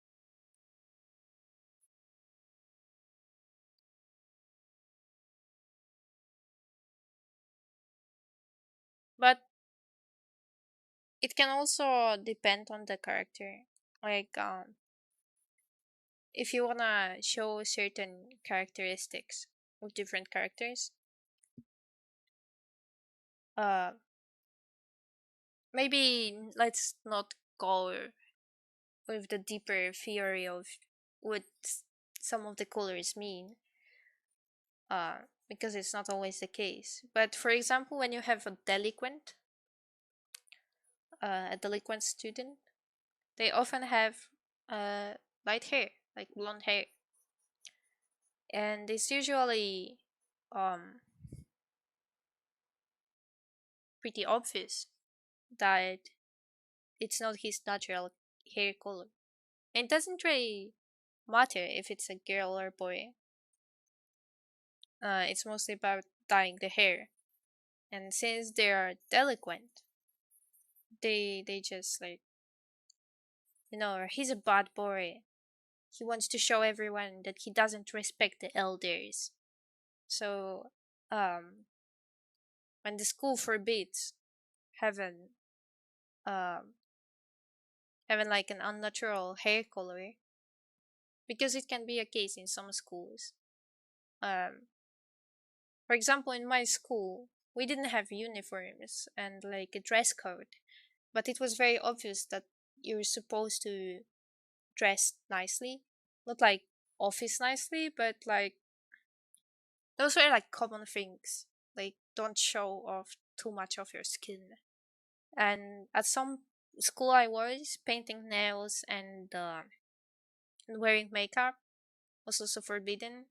But it can also depend on the character. Like if you wanna show certain characteristics of different characters, uh maybe let's not go with the deeper theory of what some of the colors mean, uh, because it's not always the case. But for example, when you have a delinquent student, they often have uh, light hair, like blonde hair, and it's usually um, pretty obvious that it's not his natural hair color. And it doesn't really matter if it's a girl or boy. It's mostly about dyeing the hair. And since they are delinquent, they just like, he's a bad boy. He wants to show everyone that he doesn't respect the elders. So, um, when the school forbids having um having like an unnatural hair color, because it can be a case in some schools. Um, for example, in my school, we didn't have uniforms and like a dress code, but it was very obvious that you're supposed to dress nicely, not like office nicely, but like those were like common things. Like don't show off too much of your skin. And at some school I was, painting nails and wearing makeup was also forbidden.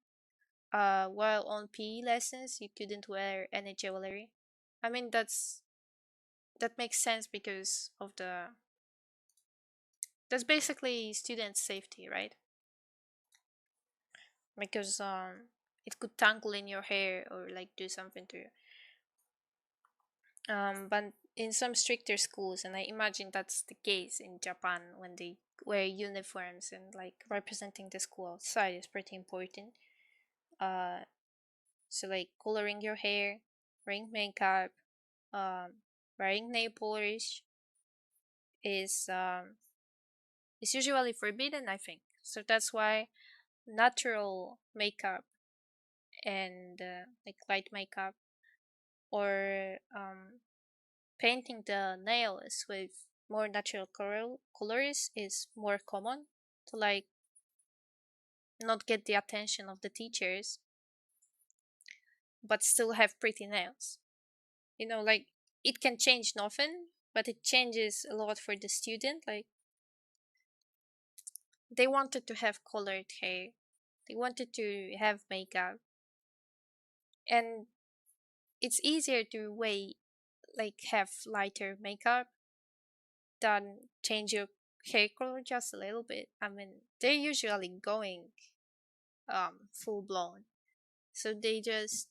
While on PE lessons you couldn't wear any jewelry. I mean that makes sense because of the that's basically student safety, right? Because it could tangle in your hair or like do something to you. But in some stricter schools, and I imagine that's the case in Japan when they wear uniforms and like representing the school outside is pretty important. Uh, so like coloring your hair, wearing makeup, um, wearing nail polish is is usually forbidden, I think. So that's why natural makeup and like light makeup or painting the nails with more natural colors is more common to like not get the attention of the teachers but still have pretty nails. Like it can change nothing, but it changes a lot for the student. Like they wanted to have colored hair, they wanted to have makeup, and it's easier to like have lighter makeup than change your hair color just a little bit. I mean, they're usually going full blown. So they just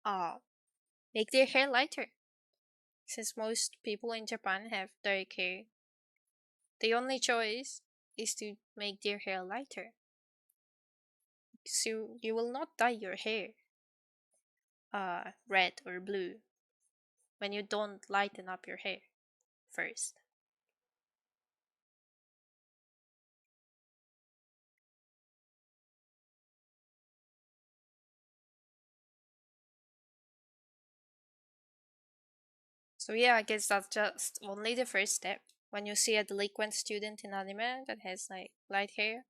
uh make their hair lighter. Since most people in Japan have dark hair, the only choice is to make their hair lighter. So you will not dye your hair red or blue when you don't lighten up your hair first. So yeah, I guess that's just only the first step. When you see a delinquent student in anime that has like light hair,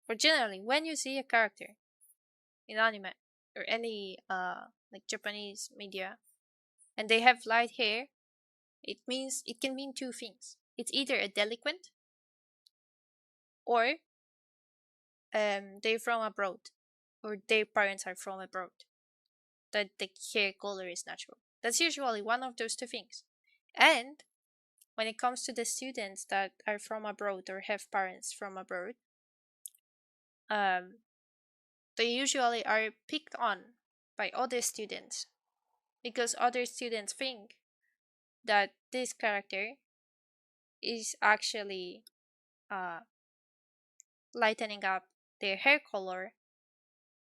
or generally when you see a character in anime or any like Japanese media and they have light hair, it can mean two things. It's either a delinquent or they're from abroad or their parents are from abroad. That the hair color is natural. That's usually one of those two things. And when it comes to the students that are from abroad or have parents from abroad, um, they usually are picked on by other students because other students think that this character is actually uh, lightening up their hair color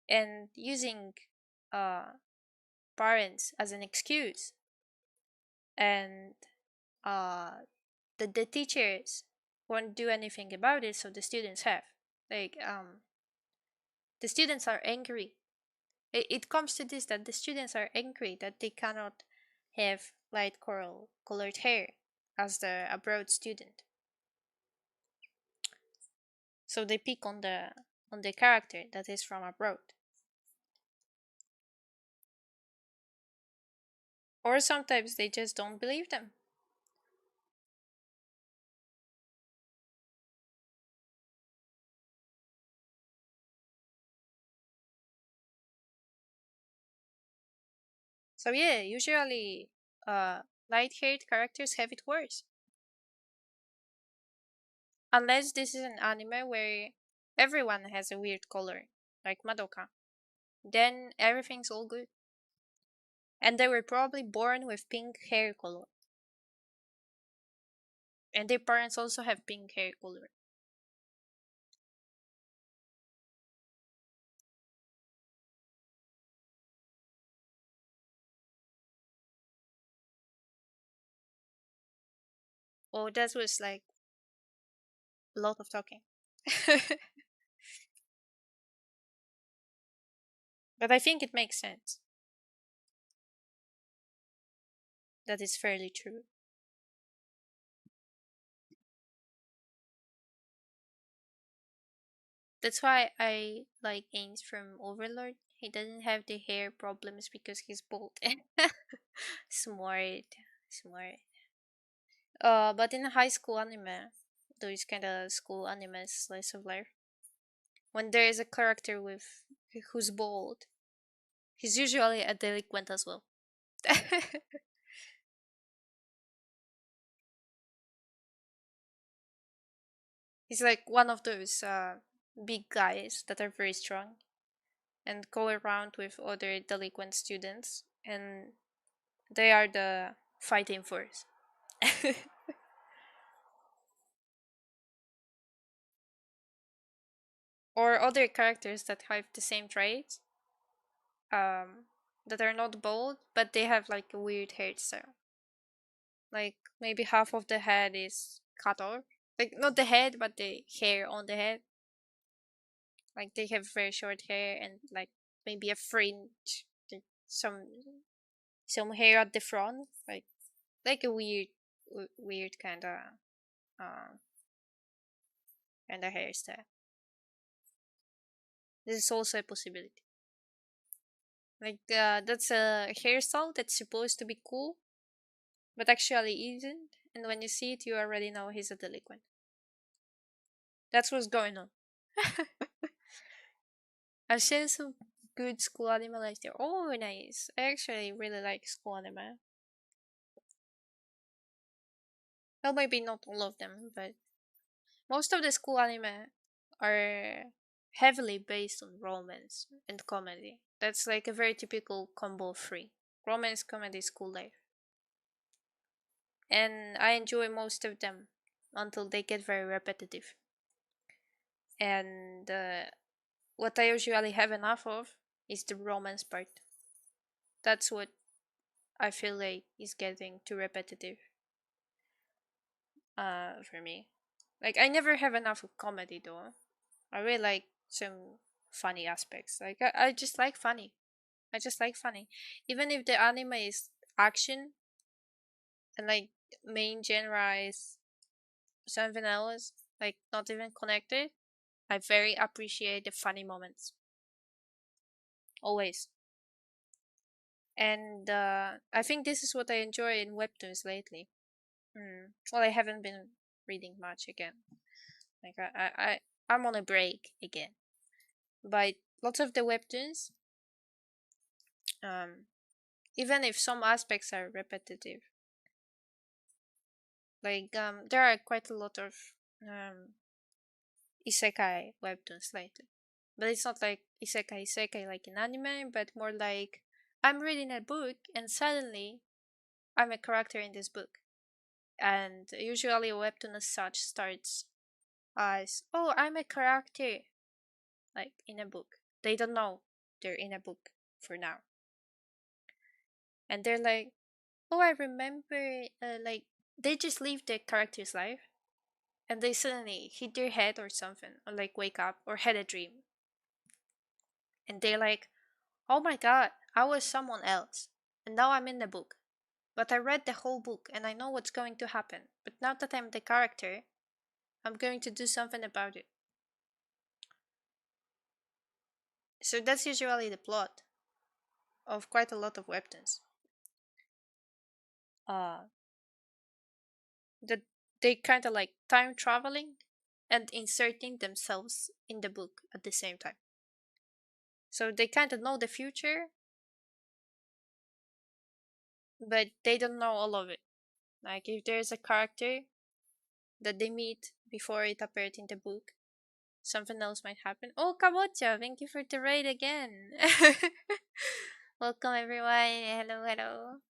and using uh, parents as an excuse. And uh, the teachers won't do anything about it, so the students have. Like, the students are angry. It comes to this that the students are angry that they cannot have light coral colored hair as the abroad student. So they pick on the character that is from abroad. Or sometimes they just don't believe them. So yeah, usually light-haired characters have it worse. Unless this is an anime where everyone has a weird color, like Madoka. Then everything's all good. And they were probably born with pink hair color. And their parents also have pink hair color. Oh, that was like a lot of talking. But I think it makes sense. That is fairly true. That's why I like Ains from Overlord. He doesn't have the hair problems because he's bald. Smart. Smart. But in a high school anime, those kind of school animes, slice of life, when there is a character with who's bald, he's usually a delinquent as well. He's like one of those big guys that are very strong and go around with other delinquent students, and they are the fighting force. Or other characters that have the same traits, um, that are not bald, but they have like a weird hairstyle. Like maybe half of the head is cut off. Like not the head, but the hair on the head. Like they have very short hair and like maybe a fringe, like some hair at the front, like a weird uh kind of hairstyle. This is also a possibility. Like that's a hairstyle that's supposed to be cool, but actually isn't. And when you see it, you already know he's a delinquent. That's what's going on. I've seen some good school anime like they're all nice. I actually really like school anime. Well, maybe not all of them, but most of the school anime are heavily based on romance and comedy. That's like a very typical combo of three: romance, comedy, school life. And I enjoy most of them until they get very repetitive. And what I usually have enough of is the romance part. That's what I feel like is getting too repetitive for me. Like I never have enough of comedy though. I really like some funny aspects. Like I just like funny. I just like funny. Even if the anime is action and like main genre is something else, like not even connected, I very appreciate the funny moments. Always. And I think this is what I enjoy in webtoons lately. Well, I haven't been reading much again. Like I'm on a break again. But lots of the webtoons, um, even if some aspects are repetitive, like there are quite a lot of um isekai webtoons lately. But it's not like isekai like in anime, but more like I'm reading a book and suddenly I'm a character in this book. And usually a webtoon as such starts as, oh, I'm a character, like in a book. They don't know they're in a book for now. And they're like, oh, I remember, like, they just live their character's life and they suddenly hit their head or something, or like wake up or had a dream. And they're like, oh my god, I was someone else. And now I'm in the book. But I read the whole book and I know what's going to happen. But now that I'm the character, I'm going to do something about it. So that's usually the plot of quite a lot of webtoons. Uh, that they kind of like time traveling and inserting themselves in the book at the same time. So they kind of know the future but they don't know all of it. Like if there's a character that they meet before it appeared in the book, something else might happen. Oh, Kabocha, thank you for the raid again. Welcome everyone. Hello, hello.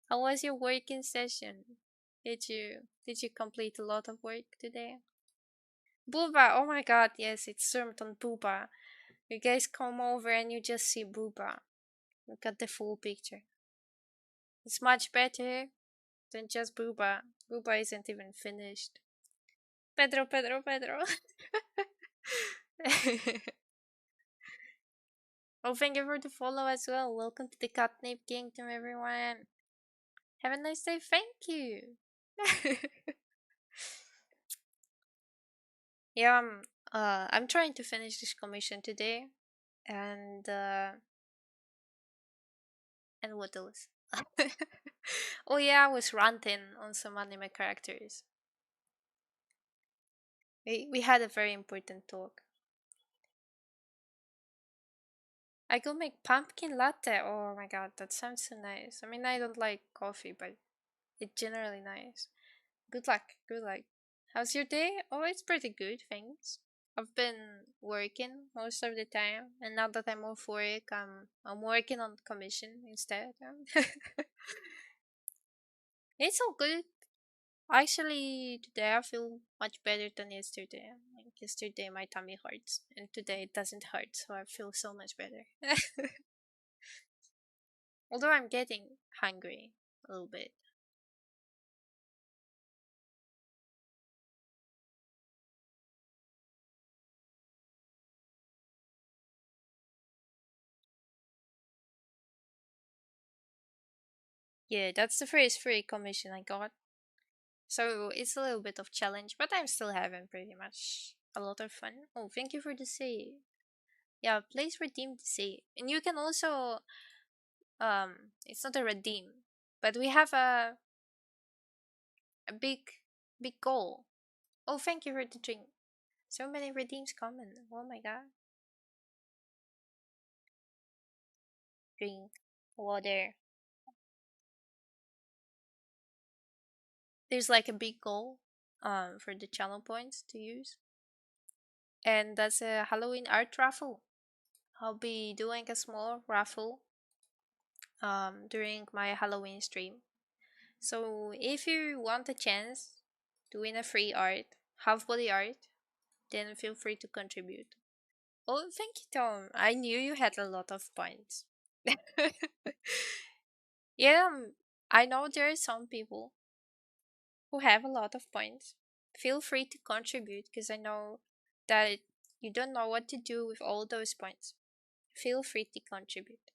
How was your working session? Did you complete a lot of work today? Booba, oh my god, yes, it's served on Booba. You guys come over and you just see Booba. Look at the full picture. It's much better than just Booba. Booba isn't even finished. Pedro, Pedro, Pedro. Oh, thank you for the follow as well. Welcome to the Catnip Kingdom, everyone. Have a nice day. Thank you. Yeah, I'm trying to finish this commission today, and what else? Oh yeah, I was ranting on some anime characters. We had a very important talk. I could make pumpkin latte. Oh my god, that sounds so nice. I mean, I don't like coffee, but it's generally nice. Good luck. Good luck. How's your day? Oh, it's pretty good, thanks. I've been working most of the time, and now that I'm off work, I'm working on commission instead. It's all good. Actually, today I feel much better than yesterday. Like yesterday, my tummy hurts, and today it doesn't hurt, so I feel so much better. Although I'm getting hungry a little bit. Yeah, that's the first free commission I got. So it's a little bit of challenge, but I'm still having pretty much a lot of fun. Oh, thank you for the save. Yeah, please redeem the save. And you can also it's not a redeem, but we have a big goal. Oh, thank you for the drink. So many redeems coming. Oh my god. Drink water. There's like a big goal for the channel points to use. And that's a Halloween art raffle. I'll be doing a small raffle during my Halloween stream. So if you want a chance to win a free art, half body art, then feel free to contribute. Oh, thank you, Tom. I knew you had a lot of points. Yeah, I know there are some people who have a lot of points. Feel free to contribute because I know that you don't know what to do with all those points. Feel free to contribute.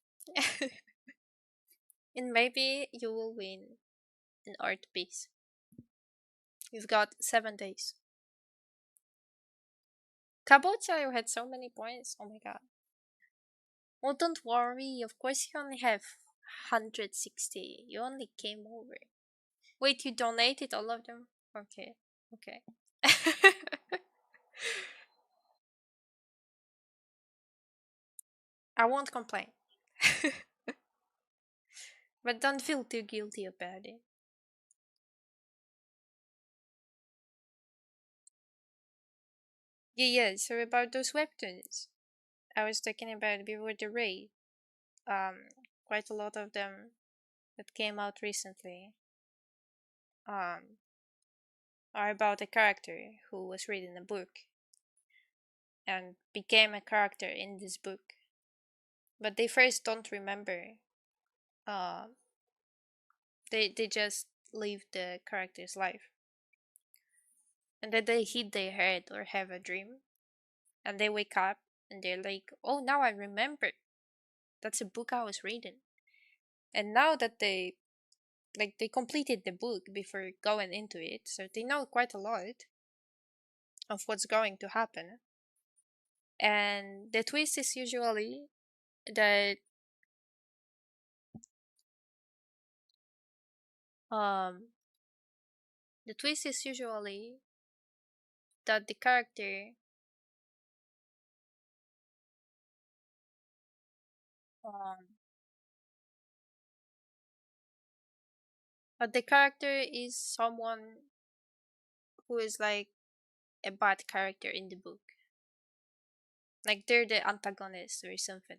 And maybe you will win an art piece. You've got 7 days. Kabocha had so many points. Oh my god. Well, don't worry. Of course, you only have 160. You only came over. Wait, you donated all of them? Okay. Okay. I won't complain. But don't feel too guilty about it. Yeah, yeah. So about those webtoons, I was talking about before the raid. Um, quite a lot of them that came out recently. Um, are about a character who was reading a book and became a character in this book. But they first don't remember. Uh, they just live the character's life, and then they hit their head or have a dream, and they wake up and they're like, "Oh, now I remember. That's a book I was reading." And now that they completed the book before going into it, so they know quite a lot of what's going to happen. And the twist is usually that um the twist is usually that the character um But the character is someone who is like a bad character in the book. Like they're the antagonist or something.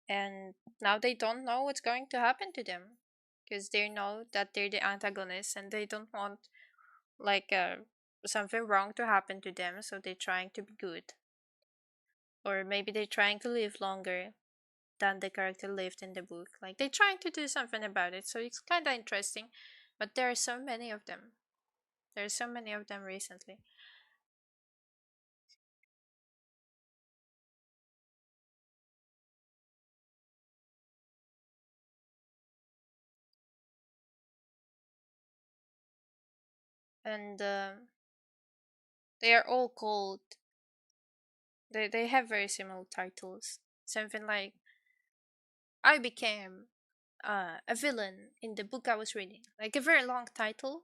And now they don't know what's going to happen to them because they know that they're the antagonist and they don't want like something wrong to happen to them, so they're trying to be good. Or maybe they're trying to live longer than the character lived in the book. Like they're trying to do something about it, so it's kind of interesting. But there are so many of them. There are so many of them recently. And they are all called, they have very similar titles. Something like, I became a villain in the book I was reading. Like a very long title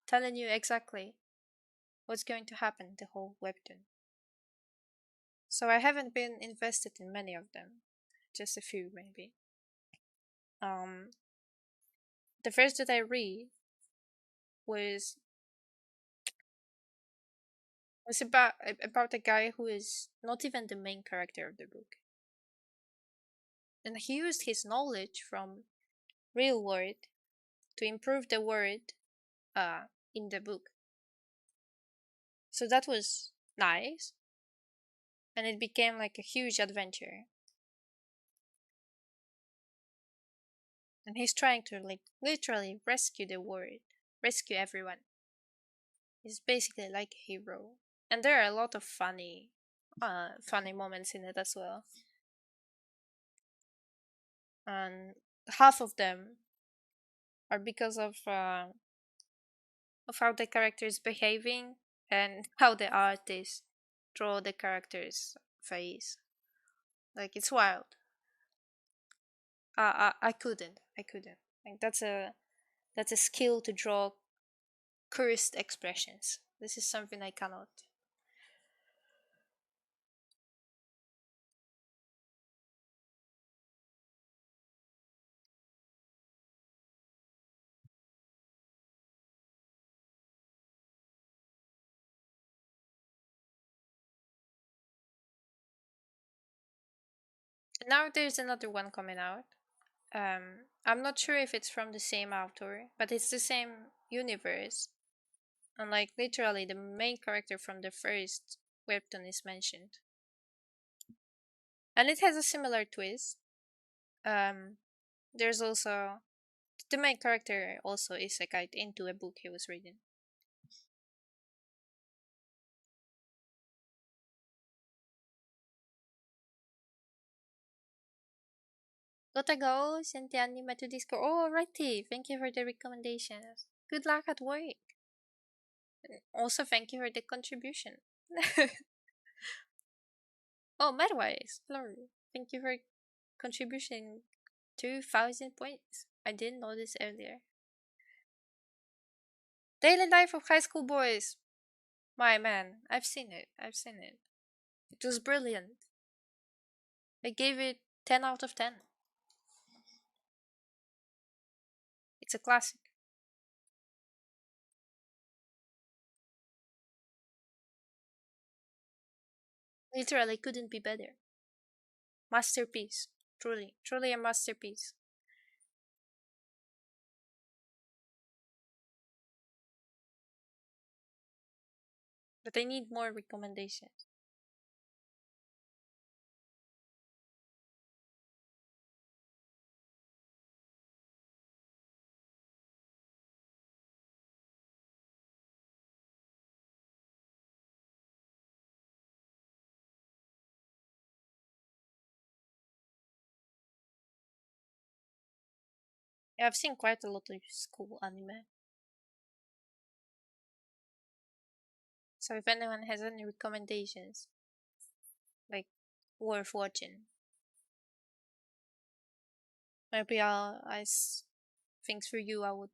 telling you exactly what's going to happen the whole webtoon. So I haven't been invested in many of them, just a few maybe. Um, the first that I read was about a guy who is not even the main character of the book, and he used his knowledge from real world to improve the word uh in the book. So that was nice, and it became like a huge adventure. And he's trying to like literally rescue the world, rescue everyone. He's basically like a hero, and there are a lot of funny moments in it as well. And half of them are because of how the character is behaving and how the artist draw the character's face. Like it's wild. I couldn't. Like that's a skill to draw cursed expressions. This is something I cannot. Now there's another one coming out. I'm not sure if it's from the same author, but it's the same universe. And like literally the main character from the first webtoon is mentioned. And it has a similar twist. Um there's also the main character also is a guide into a book he was reading. Gotta go, send the anime to Discord. Oh, righty. Thank you for the recommendations. Good luck at work. Also, thank you for the contribution. Oh, Medwise. Hello. Thank you for contribution 2,000 points. I didn't know this earlier. Daily Life of High School Boys. My man, I've seen it. I've seen it. It was brilliant. I gave it 10 out of 10. It's a classic. Literally couldn't be better. Masterpiece. Truly, truly a masterpiece. But I need more recommendations. Yeah, I've seen quite a lot of school anime. So if anyone has any recommendations, like worth watching, maybe things for you. Um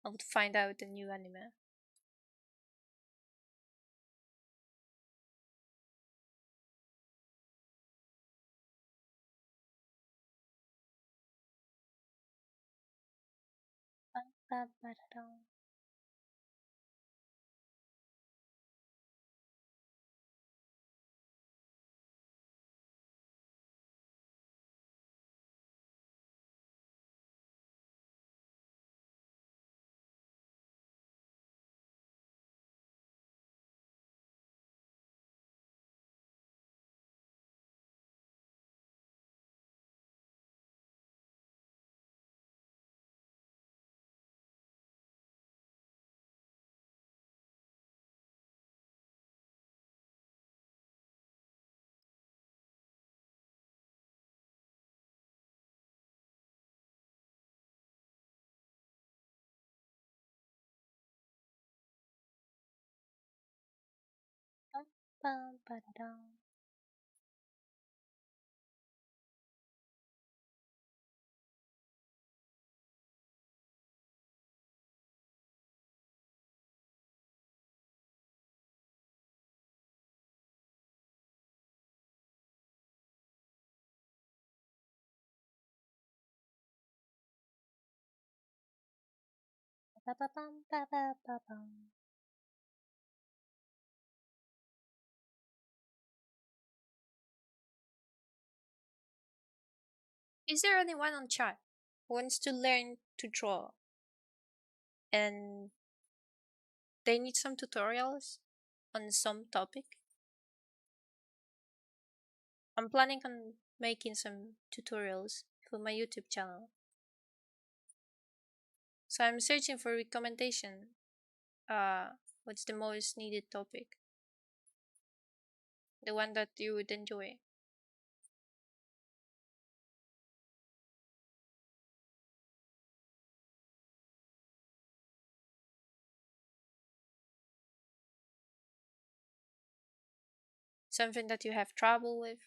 I would find out the new anime. Ba-ba-da-dum. Ba-ba-da-dum. Ba-ba-bum, ba-ba-ba-bum. Is there anyone on chat who wants to learn to draw and they need some tutorials on some topic? I'm planning on making some tutorials for my YouTube channel. So I'm searching for recommendation. What's the most needed topic? The one that you would enjoy. Something that you have trouble with,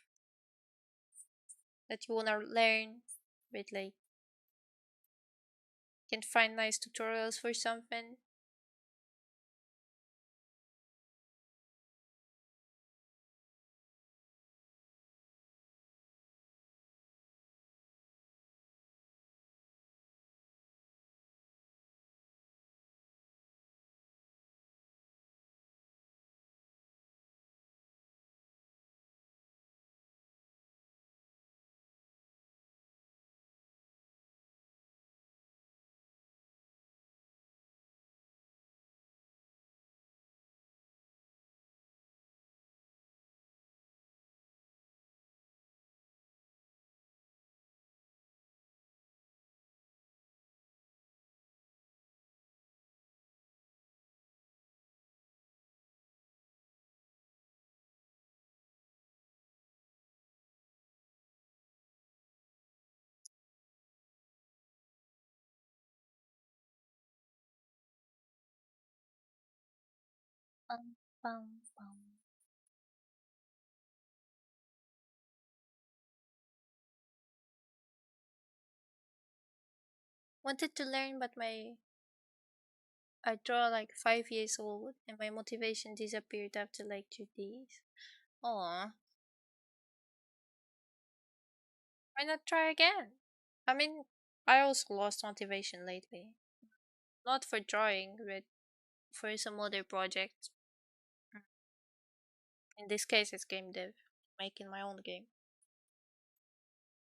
that you wanna learn, but like can't find nice tutorials for something. Bum, bum, bum. Wanted to learn, but my I draw like 5 years old, and my motivation disappeared after like 2 days. Aw, why not try again? I mean, I also lost motivation lately. Not for drawing, but for some other project. In this case, it's game dev, making my own game.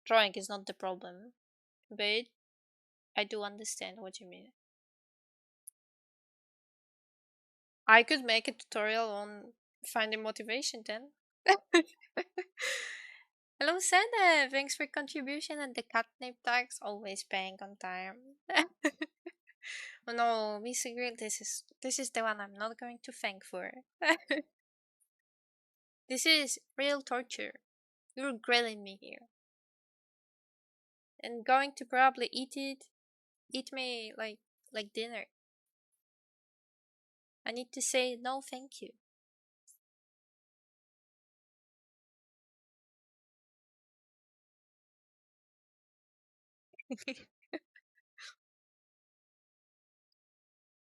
Drawing is not the problem, but I do understand what you mean. I could make a tutorial on finding motivation then. Hello, Sana. Thanks for contribution and the catnip tags. Always paying on time. Oh no, Miss Grill, this is the one I'm not going to thank for. This is real torture. You're grilling me here. And going to probably eat me like dinner. I need to say no thank you.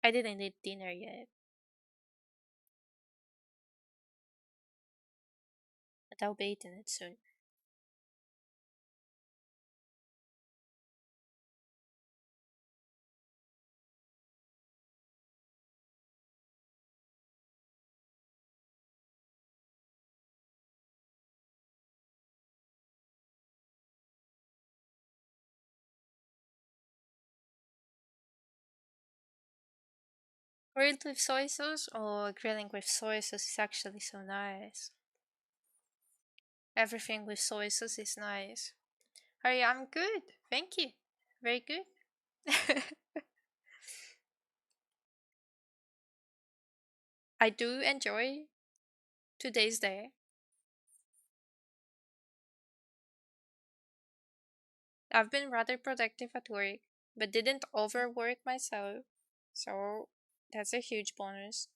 I didn't eat dinner yet, but I'll be eating it soon. Grilled with soy sauce or grilling with soy sauce is actually so nice. Everything with soy sauce is nice. Hey, I'm good. Thank you. Very good. I do enjoy today's day. I've been rather productive at work, but didn't overwork myself. So that's a huge bonus.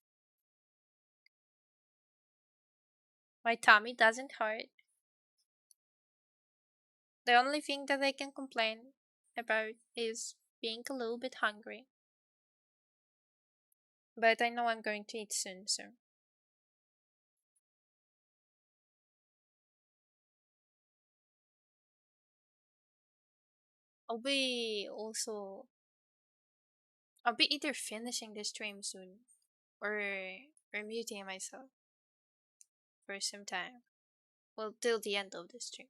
My tummy doesn't hurt. The only thing that I can complain about is being a little bit hungry. But I know I'm going to eat soon, so I'll be also I'll be either finishing the stream soon or muting myself for some time. Well, till the end of the stream.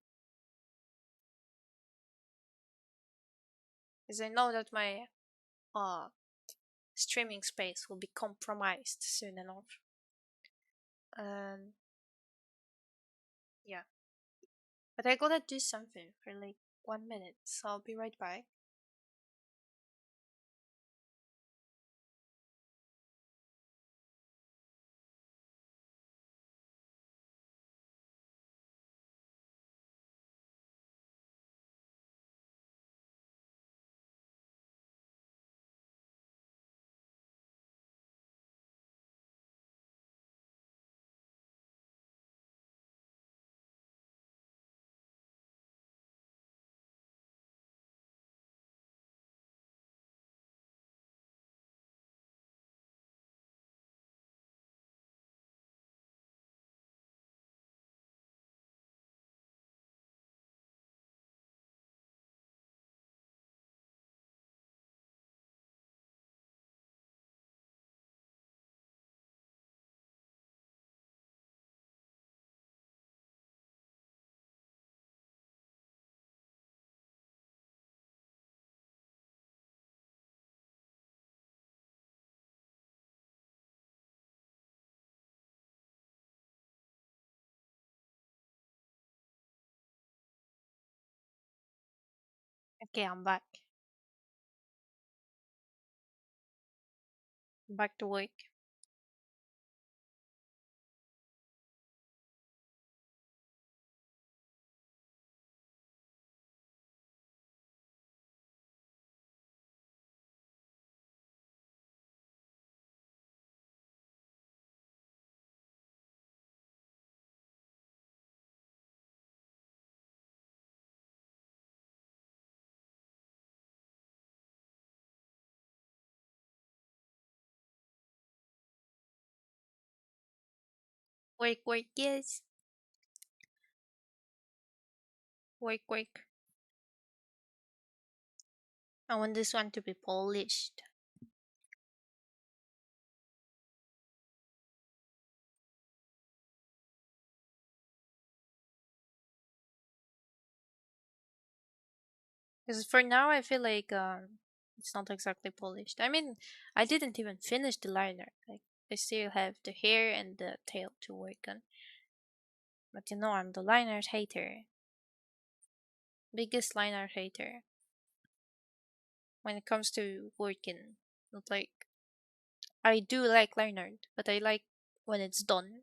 Because I know that my uh streaming space will be compromised soon enough. And yeah. But I gotta do something for like 1 minute, so I'll be right back. Okay, I'm back. Back to work. Work, work, yes. Work, work. I want this one to be polished. Because for now, I feel like it's not exactly polished. I mean, I didn't even finish the liner. Like, I still have the hair and the tail to work on. But you know, I'm the liner hater. Biggest liner hater when it comes to working. Not like I do like liner, but I like when it's done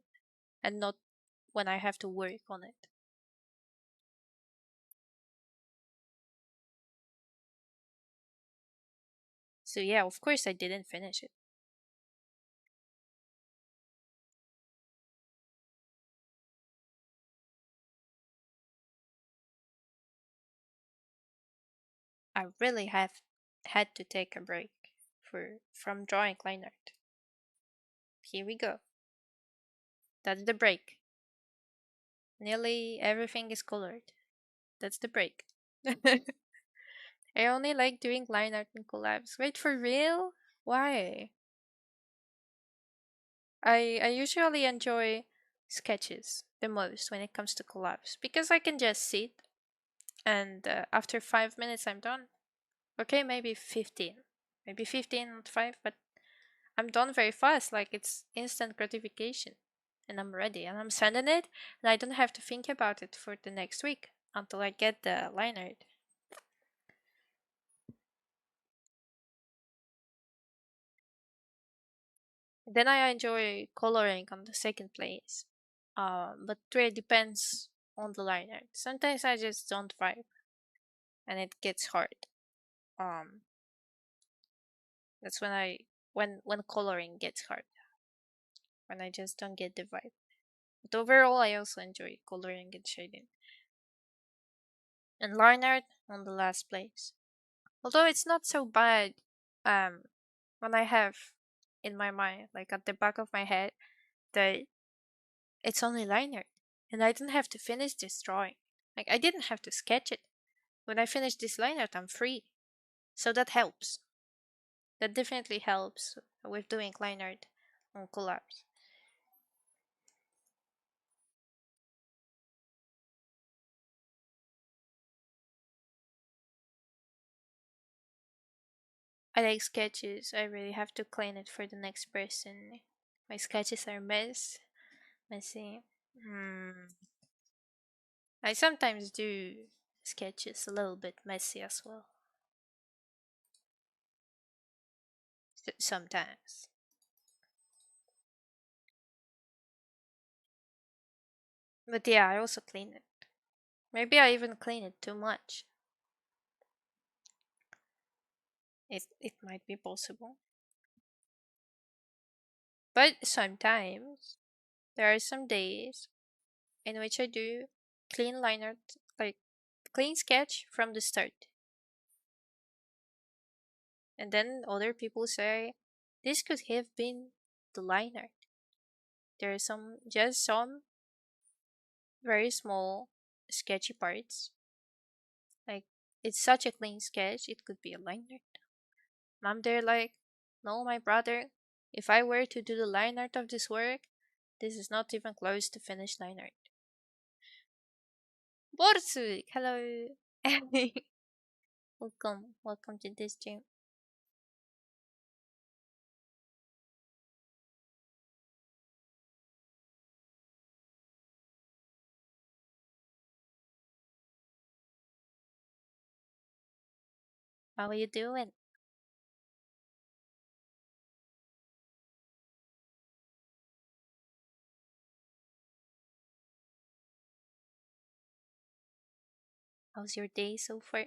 and not when I have to work on it. So yeah, of course I didn't finish it. I really have had to take a break from drawing line art. Here we go. That's the break. Nearly everything is colored. That's the break. I only like doing line art and collabs. Wait, for real? Why? I usually enjoy sketches the most when it comes to collabs because I can just sit and after 5 minutes I'm done. Okay, maybe 15. Maybe 15, not 5, but I'm done very fast. Like it's instant gratification. And I'm ready. And I'm sending it. And I don't have to think about it for the next week until I get the line art. Then I enjoy coloring on the second place. But it really depends on the line art. Sometimes I just don't vibe and it gets hard. Um, that's when coloring gets hard. When I just don't get the vibe. But overall, I also enjoy coloring and shading. And line art on the last place. Although it's not so bad, um, when I have in my mind, like at the back of my head, that it's only line art, and I don't have to finish this drawing. Like I didn't have to sketch it. When I finish this line art, I'm free. So that helps. That definitely helps with doing line art on collabs. I like sketches. I really have to clean it for the next person. My sketches are messy. Hmm. I sometimes do sketches a little bit messy as well. Sometimes. But yeah, I also clean it. Maybe I even clean it too much. It might be possible. But sometimes there are some days in which I do clean liner, like clean sketch from the start. And then other people say this could have been the liner. There are just some very small sketchy parts. Like it's such a clean sketch, it could be a liner. And I'm there like, no, my brother, if I were to do the line art of this work, this is not even close to finished line art. Borsuk, hello. Welcome to this stream. How are you doing? How's your day so far?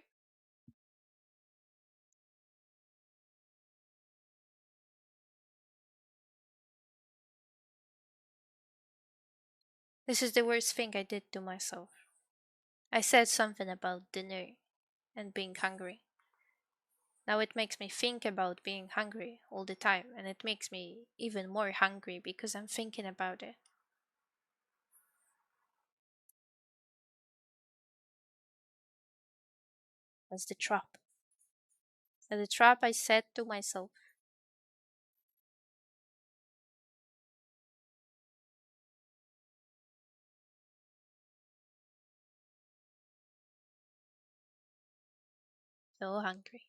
This is the worst thing I did to myself. I said something about dinner and being hungry. Now it makes me think about being hungry all the time, and it makes me even more hungry because I'm thinking about it. That's the trap. That's the trap I set to myself. So hungry.